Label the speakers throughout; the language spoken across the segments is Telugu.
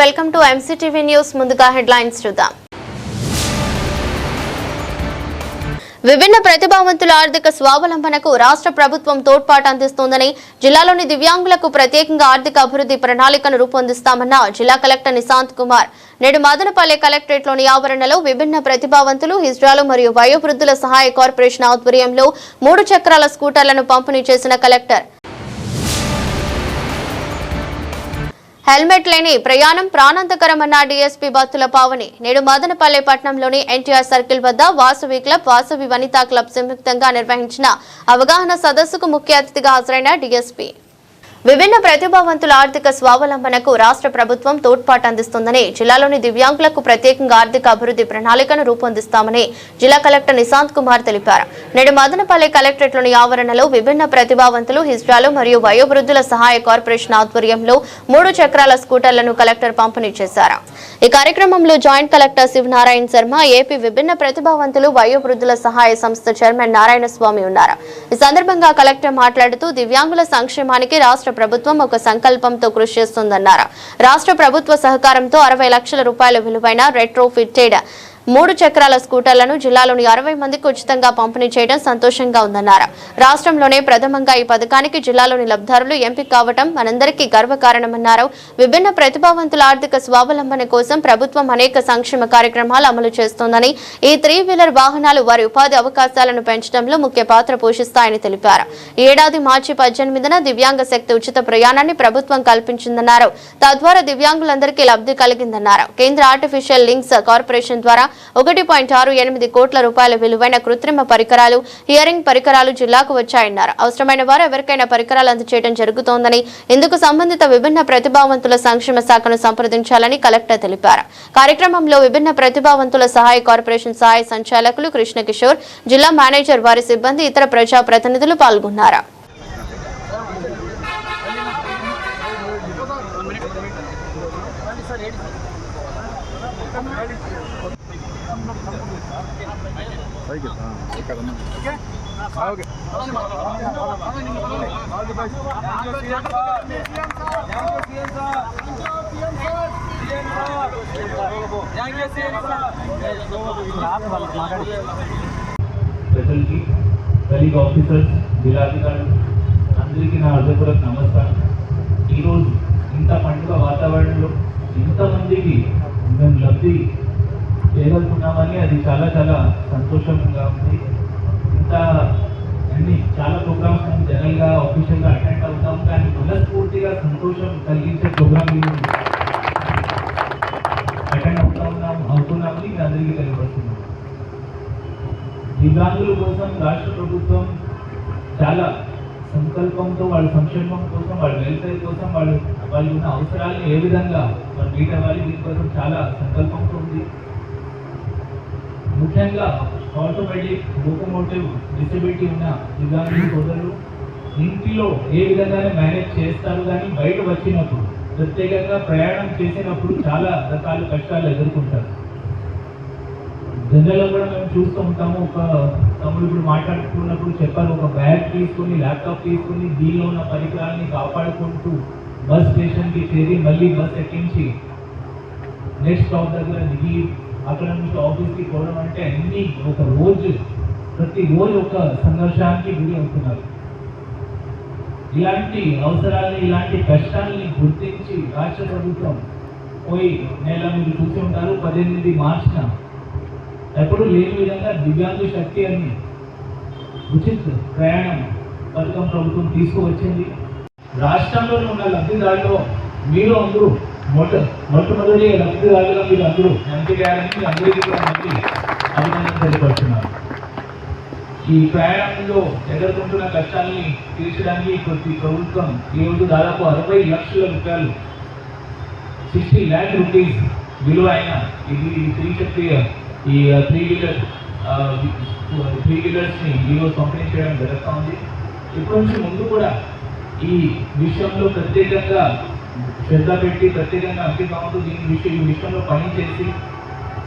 Speaker 1: Welcome to Mctv news. ముందుగా హెడ్లైన్స్ చూద్దాం. విభిన్న ప్రతిభావంతుల ఆర్థిక స్వావలంబనకు రాష్ట్ర ప్రభుత్వం తోడ్పాటు అందిస్తోందని, జిల్లాలోని దివ్యాంగులకు ప్రత్యేకంగా ఆర్థిక అభివృద్ధి ప్రణాళికను రూపొందిస్తామన్న జిల్లా కలెక్టర్ నిశాంత్ కుమార్ నేడు మదనపల్లి కలెక్టరేట్లోని ఆవరణలో విభిన్న ప్రతిభావంతులు, హిజ్రాలు మరియు వయోవృద్ధుల సహాయ కార్పొరేషన్ ఆధ్వర్యంలో 3 చక్రాల స్కూటర్లను పంపిణీ చేసిన కలెక్టర్ హెల్మెట్ లేని ప్రయాణం ప్రాణాంతకరమన్న డీఎస్పీ బత్తుల పావని నేడు మదనపల్లె పట్టణంలోని ఎన్టీఆర్ సర్కిల్ వద్ద వాసవి క్లబ్, వాసవి వనితా క్లబ్ సంయుక్తంగా నిర్వహించిన అవగాహన సదస్సుకు ముఖ్య అతిథిగా హాజరైన డీఎస్పీ విభిన్న ప్రతిభావంతుల ఆర్థిక స్వావలంబనకు రాష్ట్ర ప్రభుత్వం తోడ్పాటు అందిస్తుందని, జిల్లాలోని దివ్యాంగులకు ప్రత్యేకంగా ఆర్థిక అభివృద్ధి ప్రణాళికను రూపొందిస్తామని జిల్లా కలెక్టర్ నిశాంత్ కుమార్ తెలిపారు. నేడు మదనపల్లి కలెక్టరేట్లోని ఆవరణలో విభిన్న ప్రతిభావంతులు, హిజ్రాలు మరియు వయోవృద్ధుల సహాయ కార్పొరేషన్ ఆధ్వర్యంలో 3 చక్రాల స్కూటర్లను కలెక్టర్ పంపిణీ చేశారు. ఈ కార్యక్రమంలో joint collector Sivanarayana Sharma, AP విభిన్న ప్రతిభావంతులు, వయోవృద్ధుల సహాయ సంస్థ చైర్మన్ నారాయణ స్వామి ఉన్నారు. ఈ సందర్భంగా కలెక్టర్ మాట్లాడుతూ దివ్యాంగుల సంక్షేమానికి రాష్ట్ర ప్రభుత్వం ఒక సంకల్పంతో కృషి చేస్తుందన్నారు. రాష్ట్ర ప్రభుత్వ సహకారంతో 60 లక్షల రూపాయల విలువైన రెట్రోఫిటెడ్ 3 చక్రాల స్కూటర్లను జిల్లాలోని 60 మందికి ఉచితంగా పంపిణీ చేయడం సంతోషంగా ఉందన్నారు. రాష్ట్రంలోనే ప్రథమంగా ఈ పథకానికి జిల్లాలోని లబ్ధిదారులు ఎంపిక కావడం మనందరికీ గర్వకారణమన్నారు. విభిన్న ప్రతిభావంతుల ఆర్థిక స్వావలంబన కోసం ప్రభుత్వం అనేక సంక్షేమ కార్యక్రమాలు అమలు చేస్తోందని, ఈ 3 వీలర్ వాహనాలు వారి ఉపాధి అవకాశాలను పెంచడంలో ముఖ్య పాత్ర పోషిస్తాయని తెలిపారు. ఈ ఏడాది మార్చి 18న దివ్యాంగ శక్తి ఉచిత ప్రయాణాన్ని ప్రభుత్వం కల్పించిందన్నారు. తద్వారా దివ్యాంగులందరికీ లబ్ధి కలిగిందన్నారు. కేంద్ర ఆర్టిఫిషియల్ లింక్స్ కార్పొరేషన్ ద్వారా 1.68 కోట్ల రూపాయల విలువైన కృత్రిమ పరికరాలు, హియరింగ్ పరికరాలు జిల్లాకు వచ్చాయన్నారు. అవసరమైన వారు ఎవరికైనా పరికరాలు అందజేయడం జరుగుతోందని, ఇందుకు సంబంధిత విభిన్న ప్రతిభావంతుల సంక్షేమ శాఖను సంప్రదించాలని కలెక్టర్ తెలిపారు. కార్యక్రమంలో విభిన్న ప్రతిభావంతుల సహాయ కార్పొరేషన్ సహాయ సంచాలకులు కృష్ణ కిషోర్, జిల్లా మేనేజర్, వారి సిబ్బంది, ఇతర ప్రజా ప్రతినిధులు పాల్గొన్నారు.
Speaker 2: స్పెషల్కి కలీగ్ ఆఫీసర్స్, జిల్లాధికారులు అందరికీ నా హృదయపూర్వక నమస్కారం. ఈరోజు ఇంత పండుగ వాతావరణంలో ఇంతమందికి మేము లబ్ధి చేయగలుగుతున్నామని అది చాలా చాలా సంతోషంగా ఉంది. ఇంత చాలా ప్రోగ్రామ్స్ మేము జనరల్గా ఆఫీషియల్గా అటెండ్ అవుతాము, కానీ మనస్ఫూర్తిగా సంతోషం కలిగించే ప్రోగ్రామ్ అటెండ్ అవుతున్నామని అందరికీ తెలియపడుతున్నాం. దివ్యాంగుల కోసం రాష్ట్ర ప్రభుత్వం చాలా సంకల్పంతో, వాళ్ళ సంక్షేమం కోసం, వాళ్ళ వెల్ఫేర్ కోసం, వాళ్ళు ఉన్న అవసరాలను ఏ విధంగా వాళ్ళు మీట్ అవ్వాలి, దీనికోసం చాలా సంకల్పంతో ఉంది. ముఖ్యంగా ఆటోమేటిక్, లోకోమోటివ్ డిసెబిలిటీ ఉన్న దివ్యాంగుల సోదరులు ఇంటిలో ఏ విధంగానే మేనేజ్ చేస్తారు, కానీ బయట వచ్చినప్పుడు ప్రత్యేకంగా ప్రయాణం చేసినప్పుడు చాలా రకాల కష్టాలు ఎదుర్కొంటారు. జనరల్గా కూడా మేము చూస్తూ ఉంటాము. ఒక తమ్ముడు ఇప్పుడు మాట్లాడుతున్నప్పుడు చెప్పారు, ఒక బ్యాగ్ తీసుకుని, ల్యాప్టాప్ తీసుకుని, దీనిలో ఉన్న పరికరాలని కాపాడుకుంటూ బస్ స్టేషన్కి చేరి మళ్ళీ బస్ ఎక్కించి నెక్స్ట్ స్టాప్ దగ్గర దిగి అక్కడ నుంచి ఆఫీస్కి పోవడం అంటే అన్ని ఒక రోజు, ప్రతిరోజు ఒక సంఘర్షానికి గురి అవుతున్నారు. ఇలాంటి అవసరాలని, ఇలాంటి కష్టాలని గుర్తించి రాష్ట్ర ప్రభుత్వం పోయి నెల మీరు చూసి ఉంటారు, 18 మార్చిన ఎప్పుడు లేని విధంగా దివ్యాంగ శక్తి అని ఉచిత ప్రయాణం పథకం ప్రభుత్వం తీసుకువచ్చింది. రాష్ట్రంలో ఉన్న లబ్ధిదారులు మీరు అందరూ మొట్టమొదటి లబ్ధిదారులుగా మీరు అందరూ ఎంపికయ్యారని మీరు అందరికీ కూడా మళ్ళీ అభినందన తెలియపరుస్తున్నారు. ఈ ప్రయాణంలో ఎదుర్కొంటున్న కష్టాలని తీర్చడానికి ప్రభుత్వం ఈరోజు దాదాపు 60 లక్షల రూపాయలు, 60 lakh rupees విలువైన ఇది ఈ 3 వీలర్స్ని ఈరోజు పంపిణీ చేయడం జరుగుతూ ఉంది. ఇప్పటి నుంచి ముందు కూడా ఈ విషయంలో ప్రత్యేకంగా శ్రద్ధ పెట్టి, ప్రత్యేకంగా అంకితమవుతూ ఈ విషయంలో పనిచేసి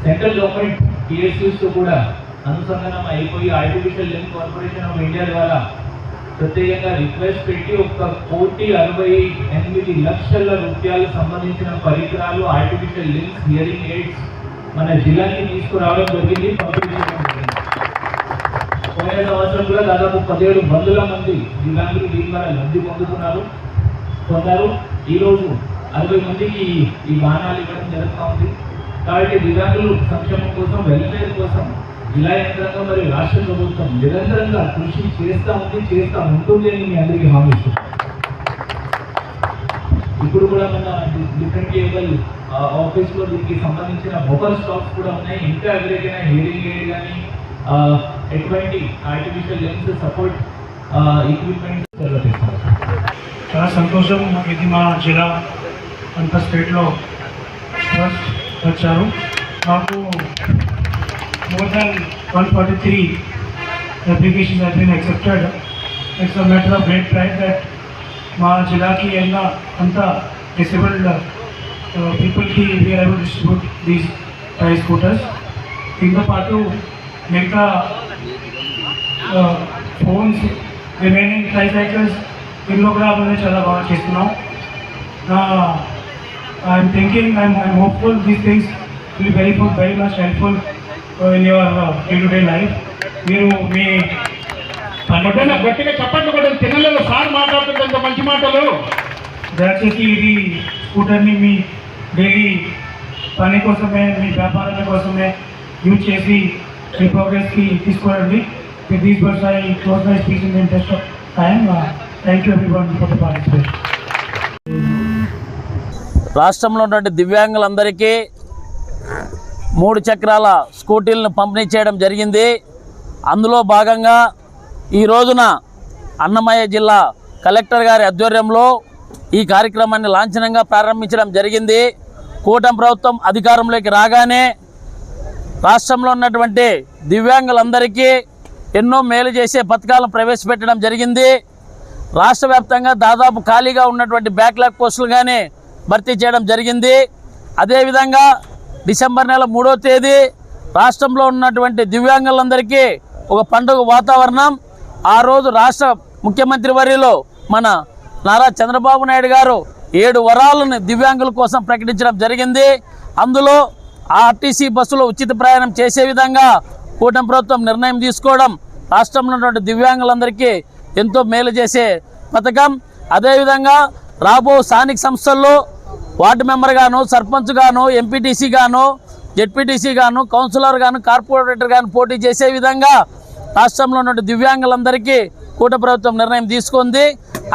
Speaker 2: సెంట్రల్ గవర్నమెంట్ PSUస్తో కూడా అనుసంధానం అయిపోయి artificial link corporation of India ద్వారా ప్రత్యేకంగా రిక్వెస్ట్ పెట్టి 1,68,00,000 రూపాయలకు సంబంధించిన పరికరాలు, ఆర్టిఫిషియల్ లింక్స్, హియరింగ్ ఎయిడ్స్ మన జిల్లాకి తీసుకురావడం జరిగింది, పంపిణీ చేయడం జరిగింది. పోయిన సంవత్సరం కూడా దాదాపు 17,000 మంది దివ్యాంగులు దీని ద్వారా లబ్ధి పొందారు. ఈరోజు 60 మందికి ఈ వాహనాలు ఇవ్వడం జరుగుతూ ఉంది. కాబట్టి దివ్యాంగులు సంక్షేమం కోసం, వెల్ఫేర్ కోసం జిల్లా యంత్రాంగం మరియు రాష్ట్ర ప్రభుత్వం నిరంతరంగా కృషి చేస్తూ ఉంటుంది అని మీ అందరికీ హామీ ఇస్తుంది. ఇప్పుడు కూడా మన డిఫరెంట్ కేబుల్ ఆఫీస్లో దీనికి సంబంధించిన మొబైల్ స్టాక్స్ కూడా ఉన్నాయి. ఇంకా ఎవరికైనా హియరింగ్ ఎయిడ్ కానీ ఎటువంటి ఆర్టిఫిషియల్ లెన్స్ సపోర్ట్ ఎక్విప్మెంట్
Speaker 3: చాలా సంతోషం. ఇది మా జిల్లా అంత స్టేట్లో ఫస్ట్ వచ్చారు. మాకు more than 143 applications have been accepted. It's a matter of great pride that మా జిల్లాకి అంతా disabled పీపుల్కి we are able to distribute these scooters. దీంతో పాటు మిగతా ఫోన్స్, రిమైనింగ్ ట్రైసైకిల్స్ దీనిలో కూడా మనం చాలా బాగా చేస్తున్నాం. I'm thinking, I'm hopeful these things will be very much helpful in your day-to-day life. మీరు మీ
Speaker 4: గట్టిగా చెప్పండి కూడా తినలేదు సార్ మాట్లాడుతుంటే మంచి మాటలు.
Speaker 3: దయచేసి ఇది స్కూటర్ని మీ డైలీ పని కోసమే, మీ వ్యాపారాల కోసమే యూజ్ చేసి మీ ప్రోగ్రెస్కి తీసుకోండి. With these words, I close my speech in the interest of time. Thank you everyone for the participation.
Speaker 5: రాష్ట్రంలో ఉన్నటువంటి దివ్యాంగులందరికీ 3 చక్రాల స్కూటీలను పంపిణీ చేయడం జరిగింది. అందులో భాగంగా ఈ రోజున అన్నమయ్య జిల్లా కలెక్టర్ గారి ఆధ్వర్యంలో ఈ కార్యక్రమాన్ని లాంఛనంగా ప్రారంభించడం జరిగింది. కూటమి ప్రభుత్వం అధికారంలోకి రాగానే రాష్ట్రంలో ఉన్నటువంటి దివ్యాంగులందరికీ ఎన్నో మేలు చేసే పథకాలను ప్రవేశపెట్టడం జరిగింది. రాష్ట్ర వ్యాప్తంగా దాదాపు ఖాళీగా ఉన్నటువంటి బ్యాక్లాగ్ పోస్టులు కానీ భర్తీ చేయడం జరిగింది. అదేవిధంగా డిసెంబర్ నెల 3వ తేదీ రాష్ట్రంలో ఉన్నటువంటి దివ్యాంగులందరికీ ఒక పండుగ వాతావరణం. ఆ రోజు రాష్ట్ర ముఖ్యమంత్రి వర్యులు మన నారా చంద్రబాబు నాయుడు గారు 7 వరాలను దివ్యాంగుల కోసం ప్రకటించడం జరిగింది. అందులో ఆర్టీసీ బస్సులో ఉచిత ప్రయాణం చేసే విధంగా కూటమి ప్రభుత్వం నిర్ణయం తీసుకోవడం రాష్ట్రంలో ఉన్నటువంటి దివ్యాంగులందరికీ ఎంతో మేలు చేసే పథకం. అదేవిధంగా రాబో స్థానిక సంస్థల్లో వార్డు మెంబర్ గాను, సర్పంచ్ గాను, ఎంపీటీసీ గాను, జెడ్పీటీసీ గాను, కౌన్సిలర్ గాను, కార్పొరేటర్ గాను పోటీ చేసే విధంగా రాష్ట్రంలో ఉన్న దివ్యాంగులందరికీ కూటమి ప్రభుత్వం నిర్ణయం తీసుకుంది.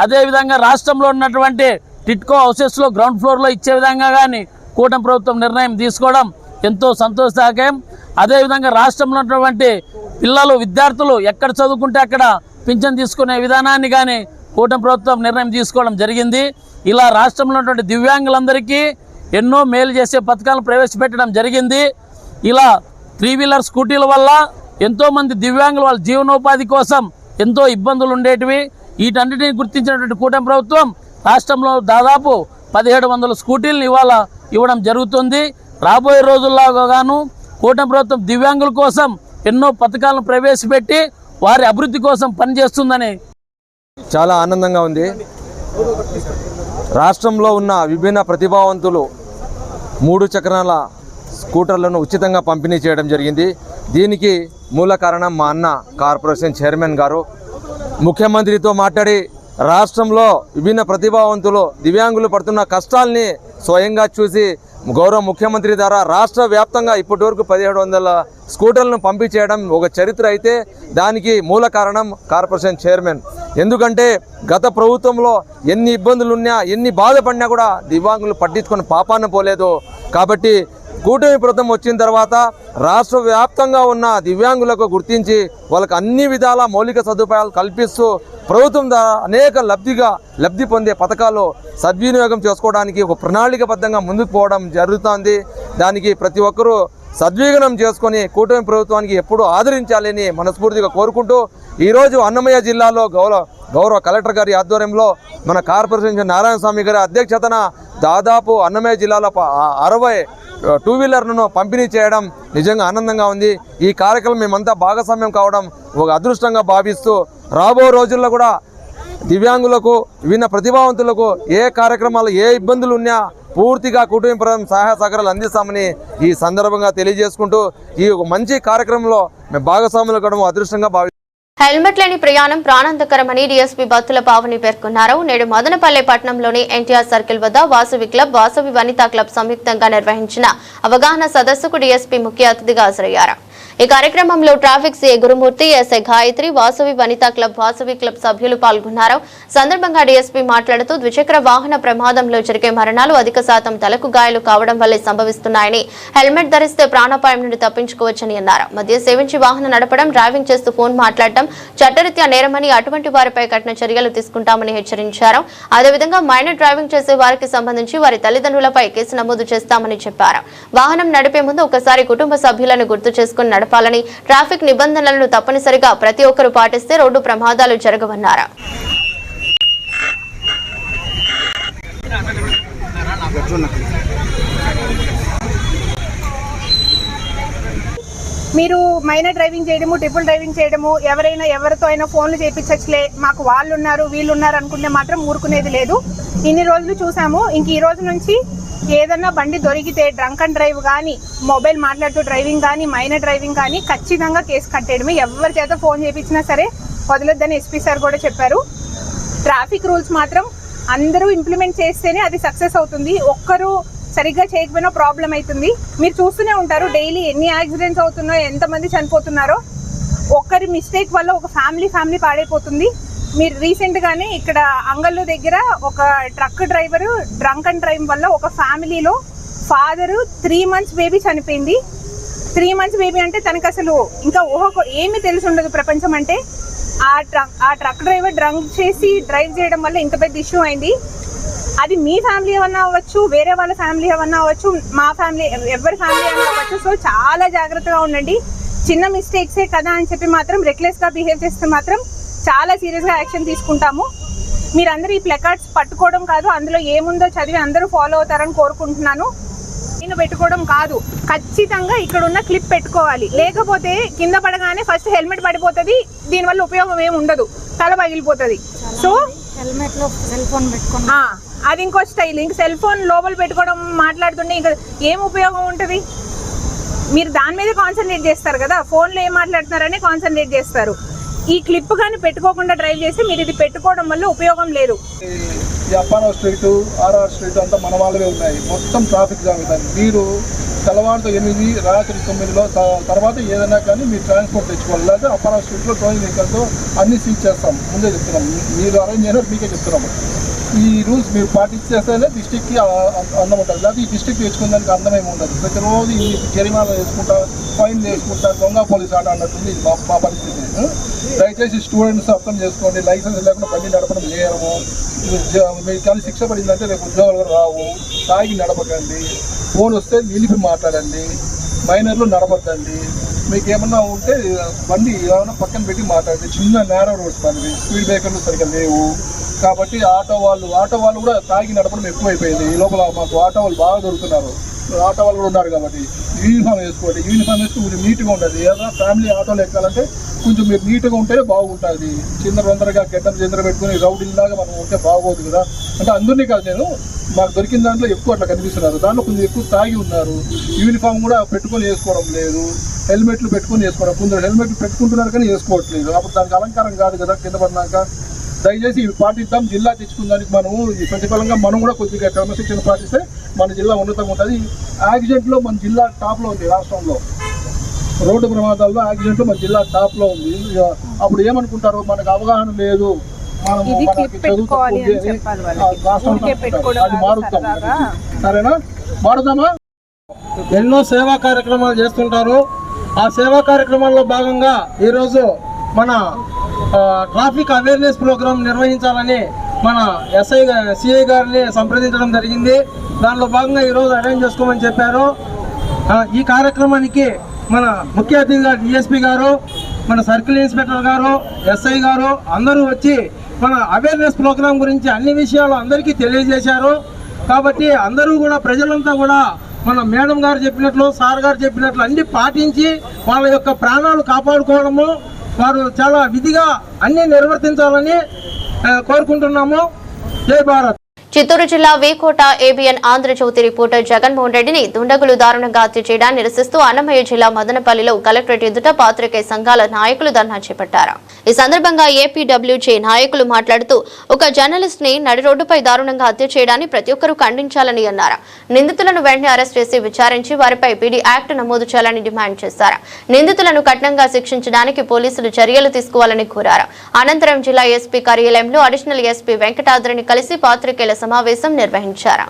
Speaker 5: అదేవిధంగా రాష్ట్రంలో ఉన్నటువంటి టిట్కో హౌసెస్లో గ్రౌండ్ ఫ్లోర్లో ఇచ్చే విధంగా కానీ కూటమి ప్రభుత్వం నిర్ణయం తీసుకోవడం ఎంతో సంతోషదాయకం. అదేవిధంగా రాష్ట్రంలో ఉన్నటువంటి పిల్లలు, విద్యార్థులు ఎక్కడ చదువుకుంటే అక్కడ పింఛన్ తీసుకునే విధానాన్ని కానీ కూటమి ప్రభుత్వం నిర్ణయం తీసుకోవడం జరిగింది. ఇలా రాష్ట్రంలో ఉన్నటువంటి దివ్యాంగులందరికీ ఎన్నో మేలు చేసే పథకాలను ప్రవేశపెట్టడం జరిగింది. ఇలా 3-వీలర్ స్కూటీల వల్ల ఎంతోమంది దివ్యాంగులు వాళ్ళ జీవనోపాధి కోసం ఎంతో ఇబ్బందులు ఉండేటివి. వీటన్నిటిని గుర్తించినటువంటి కూటమి ప్రభుత్వం రాష్ట్రంలో దాదాపు 1700 స్కూటీలను ఇవ్వడం జరుగుతుంది. రాబోయే రోజుల్లో గాను కూటమి ప్రభుత్వం దివ్యాంగుల కోసం ఎన్నో పథకాలను ప్రవేశపెట్టి వారి అభివృద్ధి కోసం పనిచేస్తుందని
Speaker 6: చాలా ఆనందంగా ఉంది. రాష్ట్రంలో ఉన్న విభిన్న ప్రతిభావంతులు 3 చక్రాల స్కూటర్లను ఉచితంగా పంపిణీ చేయడం జరిగింది. దీనికి మూల కారణం మా అన్న కార్పొరేషన్ చైర్మన్ గారు ముఖ్యమంత్రితో మాట్లాడి రాష్ట్రంలో విభిన్న ప్రతిభావంతులు దివ్యాంగులు పడుతున్న కష్టాల్ని స్వయంగా చూసి గౌరవ ముఖ్యమంత్రి ద్వారా రాష్ట్ర వ్యాప్తంగా ఇప్పటివరకు 1700 స్కూటర్లను పంపించేయడం ఒక చరిత్ర అయితే దానికి మూల కారణం కార్పొరేషన్ చైర్మన్. ఎందుకంటే గత ప్రభుత్వంలో ఎన్ని ఇబ్బందులున్నా, ఎన్ని బాధపడినా కూడా దివ్యాంగులు పట్టించుకొని పాపాన పోలేదు. కాబట్టి కూటమి ప్రభుత్వం వచ్చిన తర్వాత రాష్ట్ర వ్యాప్తంగా ఉన్న దివ్యాంగులకు గుర్తించి వాళ్ళకి అన్ని విధాల మౌలిక సదుపాయాలు కల్పిస్తూ ప్రభుత్వం అనేక లబ్ధి పొందే పథకాలు సద్వినియోగం చేసుకోవడానికి ఒక ప్రణాళికబద్ధంగా ముందుకు పోవడం జరుగుతుంది. దానికి ప్రతి ఒక్కరూ సద్వినియోగం చేసుకొని కూటమి ప్రభుత్వానికి ఎప్పుడూ ఆదరించాలని మనస్ఫూర్తిగా కోరుకుంటూ ఈరోజు అన్నమయ్య జిల్లాలో గౌరవ కలెక్టర్ గారి ఆధ్వర్యంలో మన కార్పొరేషన్ నారాయణ స్వామి గారి అధ్యక్షతన దాదాపు అన్నమయ్య జిల్లాలో 60 2-వీలర్లను పంపిణీ చేయడం నిజంగా ఆనందంగా ఉంది. ఈ కార్యక్రమం మేమంతా భాగస్వామ్యం కావడం ఒక అదృష్టంగా భావిస్తూ రాబో రోజుల్లో కూడా దివ్యాంగులకు విభిన్న ప్రతిభావంతులకు ఏ కార్యక్రమాలు ఏ ఇబ్బందులు ఉన్నా పూర్తిగా కుటుంబపరం సహాయ సహకారాలు అందిస్తామని ఈ సందర్భంగా తెలియజేసుకుంటూ ఈ మంచి కార్యక్రమంలో మేము భాగస్వాములు కావడం అదృష్టంగా భావిస్తున్నాం.
Speaker 1: హెల్మెట్ లేని ప్రయాణం ప్రాణాంతకరమని డీఎస్పీ బత్తుల పావని పేర్కొన్నారు. నేడు మదనపల్లె పట్టణంలోని ఎన్టీఆర్ సర్కిల్ వద్ద వాసవి క్లబ్, వాసవి వనితా క్లబ్ సంయుక్తంగా నిర్వహించిన అవగాహన సదస్సుకు డీఎస్పీ ముఖ్య అతిథిగా హాజరయ్యారు. ఈ కార్యక్రమంలో traffic CI Gurumurthy, SI Gayathri, Vasavi Vanitha club, Vasavi club సభ్యులు పాల్గొన్నారు. సందర్భంగా డీఎస్పీ మాట్లాడుతూ ద్విచక్ర వాహన ప్రమాదంలో జరిగే మరణాలు అధిక శాతం తలకు గాయాలు కావడం వల్లే సంభవిస్తున్నాయని, హెల్మెట్ ధరిస్తే ప్రాణాపాయం నుండి తప్పించుకోవచ్చని అన్నారు. మద్యం సేవించి వాహనం నడపడం, డ్రైవింగ్ చేస్తూ ఫోన్ మాట్లాడటం చట్టరీత్యా నేరమని, అటువంటి వారిపై కఠిన చర్యలు తీసుకుంటామని హెచ్చరించారు. అదేవిధంగా మైనర్ డ్రైవింగ్ చేసే వారికి సంబంధించి వారి తల్లిదండ్రులపై కేసు నమోదు చేస్తామని చెప్పారు. వాహనం నడిపే ముందు ఒకసారి కుటుంబ సభ్యులను గుర్తు చేసుకుని నడపాలని, ట్రాఫిక్ నిబంధనలను తప్పనిసరిగా ప్రతి ఒక్కరూ పాటిస్తే రోడ్డు ప్రమాదాలు జరగవన్నారు.
Speaker 7: మీరు మైనర్ డ్రైవింగ్ చేయడము, ట్రిపుల్ డ్రైవింగ్ చేయడము, ఎవరితో అయినా ఫోన్లు చేయించచ్చులే, మాకు వాళ్ళు ఉన్నారు వీళ్ళు ఉన్నారు అనుకుంటే మాత్రం ఊరుకునేది లేదు. ఇన్ని రోజులు చూసాము. ఇంక ఈ రోజు నుంచి ఏదన్నా బండి దొరికితే డ్రంక్ అండ్ డ్రైవ్ కానీ, మొబైల్ మాట్లాడుతూ డ్రైవింగ్ కానీ, మైనర్ డ్రైవింగ్ కానీ ఖచ్చితంగా కేసు కట్టేయడమే. ఎవరి చేత ఫోన్ చేయించినా సరే వదలొద్దని ఎస్పీ సార్ కూడా చెప్పారు. ట్రాఫిక్ రూల్స్ మాత్రం అందరూ ఇంప్లిమెంట్ చేస్తేనే అది సక్సెస్ అవుతుంది. ఒక్కరు సరిగ్గా చేయకపోయినా ప్రాబ్లం అవుతుంది. మీరు చూస్తూనే ఉంటారు డైలీ ఎన్ని యాక్సిడెంట్స్ అవుతున్నాయో, ఎంతమంది చనిపోతున్నారో. ఒక్కరి మిస్టేక్ వల్ల ఒక ఫ్యామిలీ పాడైపోతుంది. మీరు రీసెంట్గానే ఇక్కడ అంగళ్ళు దగ్గర ఒక truck driver drunk and drive వల్ల ఒక ఫ్యామిలీలో ఫాదరు 3 months బేబీ చనిపోయింది. 3 months బేబీ అంటే తనకు అసలు ఇంకా ఏమీ తెలిసి ఉండదు ప్రపంచం అంటే. ఆ ట్రక్ డ్రైవర్ డ్రంక్ చేసి డ్రైవ్ చేయడం వల్ల ఇంత పెద్ద ఇష్యూ అయింది. అది మీ ఫ్యామిలీ ఏమన్నా అవ్వచ్చు, వేరే వాళ్ళ ఫ్యామిలీ ఏమన్నా అవ్వచ్చు, మా ఫ్యామిలీ ఎవరి ఫ్యామిలీ ఏమన్నా అవ్వచ్చు. సో చాలా జాగ్రత్తగా ఉండండి. చిన్న మిస్టేక్సే కదా అని చెప్పి మాత్రం రెక్లెస్గా బిహేవ్ చేస్తే మాత్రం చాలా సీరియస్గా యాక్షన్ తీసుకుంటాము. మీరందరూ ఈ ప్లకార్డ్స్ పట్టుకోవడం కాదు, అందులో ఏముందో చదివి అందరూ ఫాలో అవుతారని కోరుకుంటున్నాను. నేను పెట్టుకోవడం కాదు, ఖచ్చితంగా ఇక్కడ ఉన్న క్లిప్ పెట్టుకోవాలి. లేకపోతే కింద పడగానే ఫస్ట్ హెల్మెట్ పడిపోతుంది, దీనివల్ల ఉపయోగం ఏమి ఉండదు, తల పగిలిపోతుంది. సో
Speaker 8: హెల్మెట్ లో సెల్ ఫోన్ పెట్టుకోండి,
Speaker 7: అది ఇంకో స్టైల్. ఇంక సెల్ ఫోన్ లోపల పెట్టుకోవడం మాట్లాడుతుంటే ఇంకా ఏం ఉపయోగం ఉంటుంది? మీరు దాని మీద కాన్సన్ట్రేట్ చేస్తారు కదా, ఫోన్లో ఏం మాట్లాడుతున్నారని కాన్సన్ట్రేట్ చేస్తారు. ఈ క్లిప్ కానీ పెట్టుకోకుండా డ్రైవ్ చేసి మీరు ఇది పెట్టుకోవడం వల్ల ఉపయోగం లేదు.
Speaker 4: ఈ అప్పారావు స్ట్రీట్, ఆర్ఆర్ స్ట్రీట్ అంతా మన వాళ్ళవే ఉన్నాయి. మొత్తం ట్రాఫిక్ జామ్ అవుతుంది. మీరు తెల్లవారుతో 8, రాత్రి 9లో తర్వాత ఏదైనా కానీ మీరు ట్రాన్స్పోర్ట్ తెచ్చుకోవాలి. లేదా అప్పారావు స్ట్రీట్లో టోయింగ్ వెహికల్తో అన్ని సీజ్ చేస్తాం. ముందే చెప్తున్నాం, మీరు అరేంజ్ చేయడం మీకే చెప్తున్నాము. ఈ రూల్స్ మీరు పాటించేస్తేనే డిస్టిక్కి అందం ఉంటుంది. లేదా ఈ డిస్టిక్ తెచ్చుకునే అందమేమి ఉండదు. ప్రతిరోజు ఈ జరిమానాలు వేసుకుంటా, ఫైన్లు వేసుకుంటా, దొంగ పోలీస్ ఆట అన్నట్టుంది ఇది మా పరిస్థితి. దయచేసి స్టూడెంట్స్ అర్థం చేసుకోండి. లైసెన్స్ లేకుండా బండి నడపడం చేయడము. మీకు కానీ శిక్ష పడిందంటే రేపు ఉద్యోగాలు రావు. తాగి నడపకండి. ఫోన్ వస్తే నిలిపి మాట్లాడండి. మైనర్లు నడపద్దండి. మీకు ఏమన్నా ఉంటే బండి ఏమైనా పక్కన పెట్టి మాట్లాడండి. చిన్న నేరో రోడ్స్ బండి, స్పీడ్ బ్రేకర్లు సరిగ్గా లేవు. కాబట్టి ఆటో వాళ్ళు కూడా తాగి నడపడం ఎక్కువైపోయింది. ఈ లోపల మాకు ఆటో వాళ్ళు బాగా దొరుకుతున్నారు. ఆటో వాళ్ళు కూడా ఉన్నారు కాబట్టి యూనిఫామ్ వేసుకోండి. యూనిఫామ్ వేసుకు మీరు నీట్గా ఉండదు. ఏదైనా ఫ్యామిలీ ఆటోలు ఎక్కాలంటే కొంచెం మీరు నీట్గా ఉంటేనే బాగుంటుంది. తొందరగా గడ్డం చిందర పెట్టుకుని రౌడీలాగా మనం ఉంటే బాగోదు కదా. అంటే అందరినీ కాదు, నేను మాకు దొరికిన దాంట్లో ఎక్కువ అట్లా కనిపిస్తున్నారు. దాంట్లో కొంచెం ఎక్కువ తాగి ఉన్నారు. యూనిఫామ్ కూడా పెట్టుకొని వేసుకోవడం లేదు. హెల్మెట్లు పెట్టుకొని వేసుకోవడం, కొందరు హెల్మెట్లు పెట్టుకుంటున్నారు కానీ వేసుకోవట్లేదు. అప్పుడు దానికి అలంకారం కాదు కదా కింద పడినాక. దయచేసి ఇవి పాటిద్దాం. జిల్లా తెచ్చుకుందానికి మనము ప్రతిఫలంగా మనం కూడా కొద్దిగా క్రమశిక్షణ పాటిస్తే మన జిల్లా ఉన్నతంగా ఉంటుంది. యాక్సిడెంట్లో మన జిల్లా టాప్లో ఉంది. రాష్ట్రంలో రోడ్డు ప్రమాదాల్లో యాక్సిడెంట్లో మన జిల్లా టాప్లో ఉంది. అప్పుడు ఏమనుకుంటారు, మనకు అవగాహన లేదు, మనము మనకి చదువు అది మారుతాం. సరేనా, మారుతామా?
Speaker 3: ఎన్నో సేవా కార్యక్రమాలు చేస్తుంటారు. ఆ సేవా కార్యక్రమాల్లో భాగంగా ఈరోజు మన ట్రాఫిక్ అవేర్నెస్ ప్రోగ్రాం నిర్వహించాలని మన సిఐ గారిని సంప్రదించడం జరిగింది. దానిలో భాగంగా ఈరోజు అరేంజ్ చేసుకోమని చెప్పారు. ఈ కార్యక్రమానికి మన ముఖ్య అతిథిగా డిఎస్పీ గారు, మన సర్కిల్ ఇన్స్పెక్టర్ గారు, ఎస్ఐ గారు అందరూ వచ్చి మన అవేర్నెస్ ప్రోగ్రాం గురించి అన్ని విషయాలు అందరికీ తెలియజేశారు. కాబట్టి అందరూ కూడా, ప్రజలంతా కూడా మన మేడం గారు చెప్పినట్లు, సార్ గారు చెప్పినట్లు అన్ని పాటించి వాళ్ళ యొక్క ప్రాణాలు కాపాడుకోవడము, వారు చాలా విధిగా అన్ని నిర్వర్తించాలని కోరుకుంటున్నాము. జై భారత్.
Speaker 1: చిత్తూరు జిల్లా వేకోట ఏబిఎన్ ఆంధ్రజ్యోతి రిపోర్టర్ జగన్మోహన్ రెడ్డిని దుండగులు దారుణంగా హత్య చేయడాన్ని నిరసిస్తూ అన్నమయ్య జిల్లా మదనపల్లిలో కలెక్టరేట్ ఎదుట పాత్రికేయ సంఘాల నాయకులు ధర్నా చేపట్టారు. ఈ సందర్భంగా ఏపీడబ్ల్యూజే నాయకులు మాట్లాడుతూ ఒక జర్నలిస్ట్ ని నడి రోడ్డుపై దారుణంగా హత్య చేయడాన్ని ప్రతి ఒక్కరూ ఖండించాలని అన్నారు. నిందితులను వెంటనే అరెస్ట్ చేసి విచారించి వారిపై పీడీ యాక్ట్ నమోదు చేయాలని డిమాండ్ చేశారు. నిందితులను కఠినంగా శిక్షించడానికి పోలీసులు చర్యలు తీసుకోవాలని కోరారు. అనంతరం జిల్లా ఎస్పీ కార్యాలయంలో అడిషనల్ ఎస్పీ వెంకటాద్రిని కలిసి పాత్రికేయుల సమావేశం నిర్వహించారు.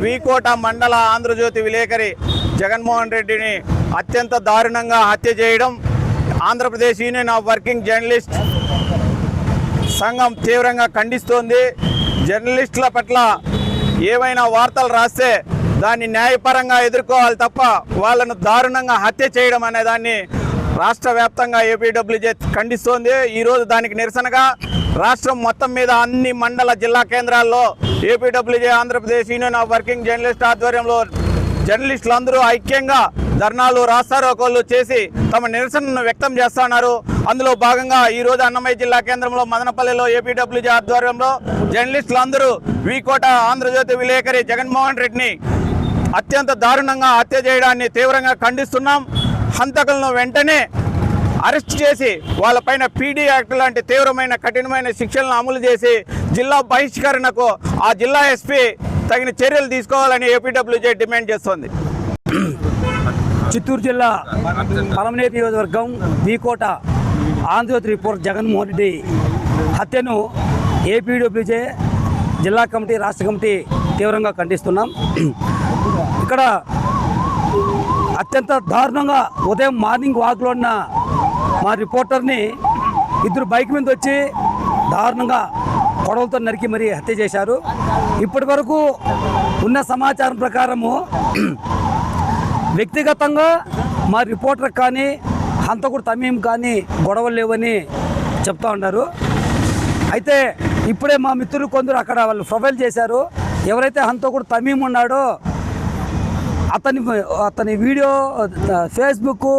Speaker 9: వీకోట మండల ఆంధ్రజ్యోతి విలేకరి జగన్మోహన్ రెడ్డిని అత్యంత దారుణంగా హత్య చేయడం Andhra Pradesh union of working journalist సంఘం తీవ్రంగా ఖండిస్తోంది. జర్నలిస్టుల పట్ల ఏవైనా వార్తలు రాస్తే దాన్ని న్యాయపరంగా ఎదుర్కోవాలి తప్ప వాళ్ళను దారుణంగా హత్య చేయడం అనే దాన్ని రాష్ట్ర వ్యాప్తంగా ఏపీడబ్ల్యూజే ఖండిస్తోంది. ఈరోజు దానికి నిరసనగా రాష్ట్రం మొత్తం మీద అన్ని మండల జిల్లా కేంద్రాల్లో APWJ Andhra Pradesh union of working journalist ఆధ్వర్యంలో జర్నలిస్టులు అందరూ ఐక్యంగా ధర్నాలు రాస్తారోకోలు చేసి తమ నిరసనను వ్యక్తం చేస్తున్నారు. అందులో భాగంగా ఈరోజు అన్నమయ్య జిల్లా కేంద్రంలో మదనపల్లిలో ఏపీడబ్ల్యూజే ఆధ్వర్యంలో జర్నలిస్టులు అందరూ వీకోట ఆంధ్రజ్యోతి విలేకరి జగన్మోహన్ రెడ్డిని అత్యంత దారుణంగా హత్య చేయడాన్ని తీవ్రంగా ఖండిస్తున్నాం. హంతకులను వెంటనే అరెస్ట్ చేసి వాళ్ళపైన పీడీ యాక్ట్ లాంటి తీవ్రమైన కఠినమైన శిక్షలను అమలు చేసి జిల్లా బహిష్కరణకు ఆ జిల్లా ఎస్పీ తగిన చర్యలు తీసుకోవాలని ఏపీడబ్ల్యూజే డిమాండ్ చేస్తోంది.
Speaker 10: చిత్తూరు జిల్లా పలమనేరు నియోజకవర్గం వీకోట ఆంధ్రజ్యోతి రిపోర్టర్ జగన్మోహన్ రెడ్డి హత్యను ఏపీడబ్ల్యూజే జిల్లా కమిటీ రాష్ట్ర కమిటీ తీవ్రంగా ఖండిస్తున్నాం. ఇక్కడ అత్యంత దారుణంగా ఉదయం మార్నింగ్ వాక్లో ఉన్న మా రిపోర్టర్ని ఇద్దరు బైక్ మీద వచ్చి దారుణంగా కొడవలతో నరికి మరీ హత్య చేశారు. ఇప్పటి వరకు ఉన్న సమాచారం ప్రకారము వ్యక్తిగతంగా మా రిపోర్టర్ కానీ హంతకుడు తమీం కానీ గొడవలు లేవని చెప్తా ఉన్నారు. అయితే ఇప్పుడే మా మిత్రులు కొందరు అక్కడ వాళ్ళు ప్రొఫైల్ చేశారు. ఎవరైతే హంతకుడు తమీం ఉన్నాడో అతని వీడియో ఫేస్బుక్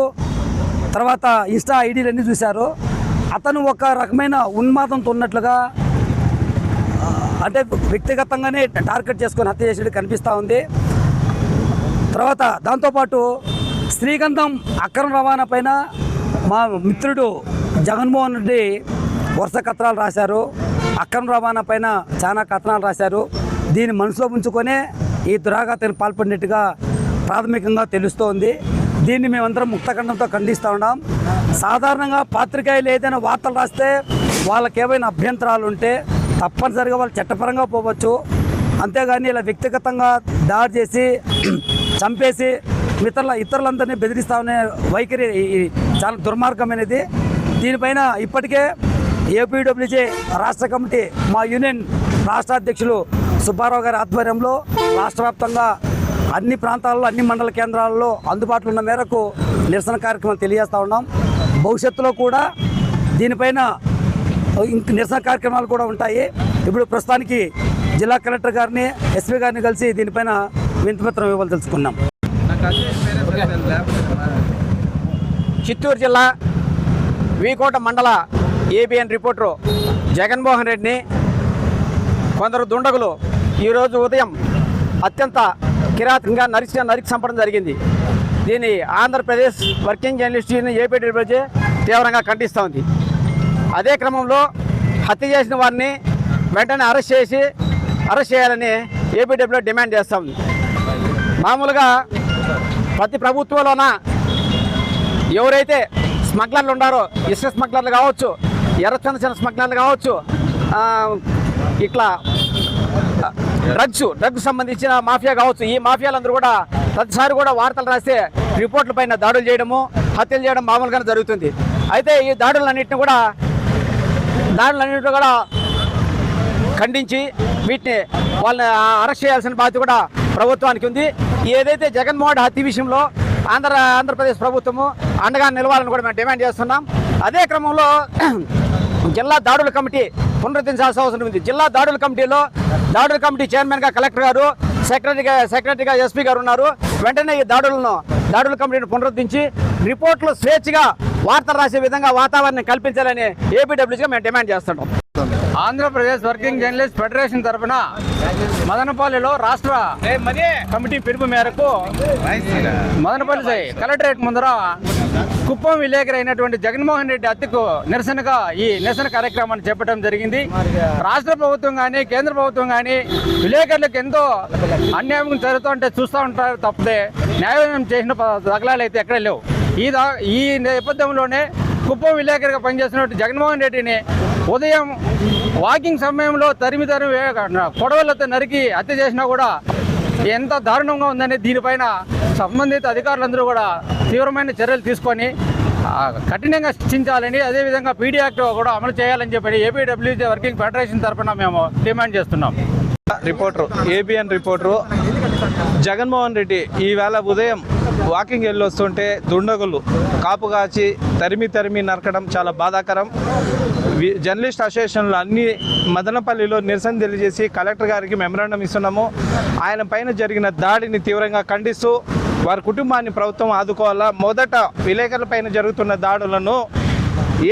Speaker 10: తర్వాత ఇన్స్టా ఐడీలన్నీ చూశారు. అతను ఒక రకమైన ఉన్మాదంతో ఉన్నట్లుగా అంటే వ్యక్తిగతంగానే టార్గెట్ చేసుకొని హత్య చేసినట్టు కనిపిస్తూ ఉంది. తర్వాత దాంతోపాటు శ్రీగంధం అక్రమ రవాణా పైన మా మిత్రుడు జగన్మోహన్ రెడ్డి వరుస కథనాలు రాశారు. అక్రమ రవాణా పైన చాలా కథనాలు రాశారు. దీన్ని మనసులో ఉంచుకొనే ఈ దురాఘాతానికి పాల్పడినట్టుగా ప్రాథమికంగా తెలుస్తోంది. దీన్ని మేమందరం ముక్తఖండంతో ఖండిస్తూ ఉన్నాం. సాధారణంగా పాత్రికేయులు ఏదైనా వార్తలు రాస్తే వాళ్ళకి ఏమైనా అభ్యంతరాలు ఉంటే తప్పనిసరిగా వాళ్ళు చట్టపరంగా పోవచ్చు. అంతేగాని ఇలా వ్యక్తిగతంగా దాడి చేసి చంపేసి ఇతరులందరినీ బెదిరిస్తామనే వైఖరి చాలా దుర్మార్గమైనది. దీనిపైన ఇప్పటికే ఏపీడబ్ల్యూజే రాష్ట్ర కమిటీ మా యూనియన్ రాష్ట్ర అధ్యక్షులు సుబ్బారావు గారి ఆధ్వర్యంలో రాష్ట్ర వ్యాప్తంగా అన్ని ప్రాంతాల్లో అన్ని మండల కేంద్రాల్లో అందుబాటులో ఉన్న మేరకు నిరసన కార్యక్రమం తెలియజేస్తూ ఉన్నాం. భవిష్యత్తులో కూడా దీనిపైన నిరసన కార్యక్రమాలు కూడా ఉంటాయి. ఇప్పుడు ప్రస్తుతానికి జిల్లా కలెక్టర్ గారిని ఎస్పీ గారిని కలిసి దీనిపైన వినతిపత్రం ఇవ్వాలి తెలుసుకున్నాం.
Speaker 9: చిత్తూరు జిల్లా వీకోట మండల ఏబిఎన్ రిపోర్టరు జగన్మోహన్ రెడ్డిని కొందరు దుండగులు ఈరోజు ఉదయం అత్యంత కిరాతకంగా నరికి చంపడం జరిగింది. దీన్ని Andhra Pradesh working journalist union APWJ తీవ్రంగా ఖండిస్తూ ఉంది. అదే క్రమంలో హత్య చేసిన వారిని వెంటనే అరెస్ట్ చేయాలని ఏపీడబ్ల్యూ డిమాండ్ చేస్తూ ఉంది. మామూలుగా ప్రతి ప్రభుత్వంలోన ఎవరైతే స్మగ్లర్లు ఉన్నారో ఇసుక స్మగ్లర్లు కావచ్చు, ఎర్రచందన స్మగ్లర్లు కావచ్చు, ఇట్లా డ్రగ్స్ సంబంధించిన మాఫియా కావచ్చు, ఈ మాఫియాలందరూ కూడా ప్రతిసారి కూడా వార్తలు రాస్తే రిపోర్ట్ల పైన దాడులు చేయడము, హత్యలు చేయడం మామూలుగానే జరుగుతుంది. అయితే ఈ దాడులన్నింటినీ కూడా
Speaker 11: ఖండించి వీటిని వాళ్ళని అరెస్ట్ చేయాల్సిన బాధ్యత కూడా ప్రభుత్వానికి ఉంది. ఏదైతే జగన్మోహన్ హత్య విషయంలో ఆంధ్రప్రదేశ్ ప్రభుత్వము అండగా నిలవాలని కూడా మేము డిమాండ్ చేస్తున్నాం. అదే క్రమంలో జిల్లా దాడుల కమిటీ పునరుద్ధరించాల్సిన అవసరం ఉంది. జిల్లా దాడుల కమిటీ చైర్మన్గా కలెక్టర్ గారు, సెక్రటరీగా ఎస్పీ గారు ఉన్నారు. వెంటనే ఈ దాడుల కమిటీని పునరుద్ధరించి రిపోర్ట్లు స్వేచ్ఛగా వార్తలు రాసే విధంగా వాతావరణం కల్పించాలని ఏపీడబ్ల్యూగా మేము డిమాండ్ చేస్తున్నాం.
Speaker 12: ఆంధ్రప్రదేశ్ వర్కింగ్ జర్నలిస్ట్ ఫెడరేషన్ తరఫున మదనపల్లిలో రాష్ట్ర కమిటీ పిలుపు మేరకు మదనపల్లి కలెక్టరేట్ ముందర కుప్పం విలేకరి అయినటువంటి జగన్మోహన్ రెడ్డి హత్యకు నిరసనగా ఈ నిరసన కార్యక్రమాన్ని చేపట్టడం జరిగింది. రాష్ట్ర ప్రభుత్వం కానీ కేంద్ర ప్రభుత్వం కానీ విలేకరులకు ఎంతో అన్యాయం జరుగుతుంటే చూస్తూ ఉంటారు తప్పితే న్యాయం చేసిన దాఖలాలు అయితే ఎక్కడ లేవు. ఈ నేపథ్యంలోనే కుప్పం విలేకరిగా పనిచేస్తున్నట్టు జగన్మోహన్ రెడ్డిని ఉదయం వాకింగ్ సమయంలో తరిమి కొడవలతో నరికి హత్య చేసినా కూడా ఎంత దారుణంగా ఉందని దీనిపైన సంబంధిత అధికారులందరూ కూడా తీవ్రమైన చర్యలు తీసుకొని కఠినంగా శిక్షించాలని, అదేవిధంగా పీడీ యాక్ట్ కూడా అమలు చేయాలని చెప్పి ఏపీడబ్ల్యూజీ వర్కింగ్ ఫెడరేషన్ తరఫున మేము డిమాండ్ చేస్తున్నాం.
Speaker 13: ఏబిఎన్ రిపోర్టరు జగన్మోహన్ రెడ్డి ఈవేళ ఉదయం వాకింగ్ వెళ్ళి వస్తుంటే దుండగులు కాపు కాచి తరిమి నరకడం చాలా బాధాకరం. జర్నలిస్ట్ అసోసియేషన్లు అన్ని మదనపల్లిలో నిరసన తెలియజేసి కలెక్టర్ గారికి మెమరాండం ఇస్తున్నాము. ఆయన పైన జరిగిన దాడిని తీవ్రంగా ఖండిస్తూ వారి కుటుంబాన్ని ప్రభుత్వం ఆదుకోవాలా. మొదట విలేకరుల పైన జరుగుతున్న దాడులను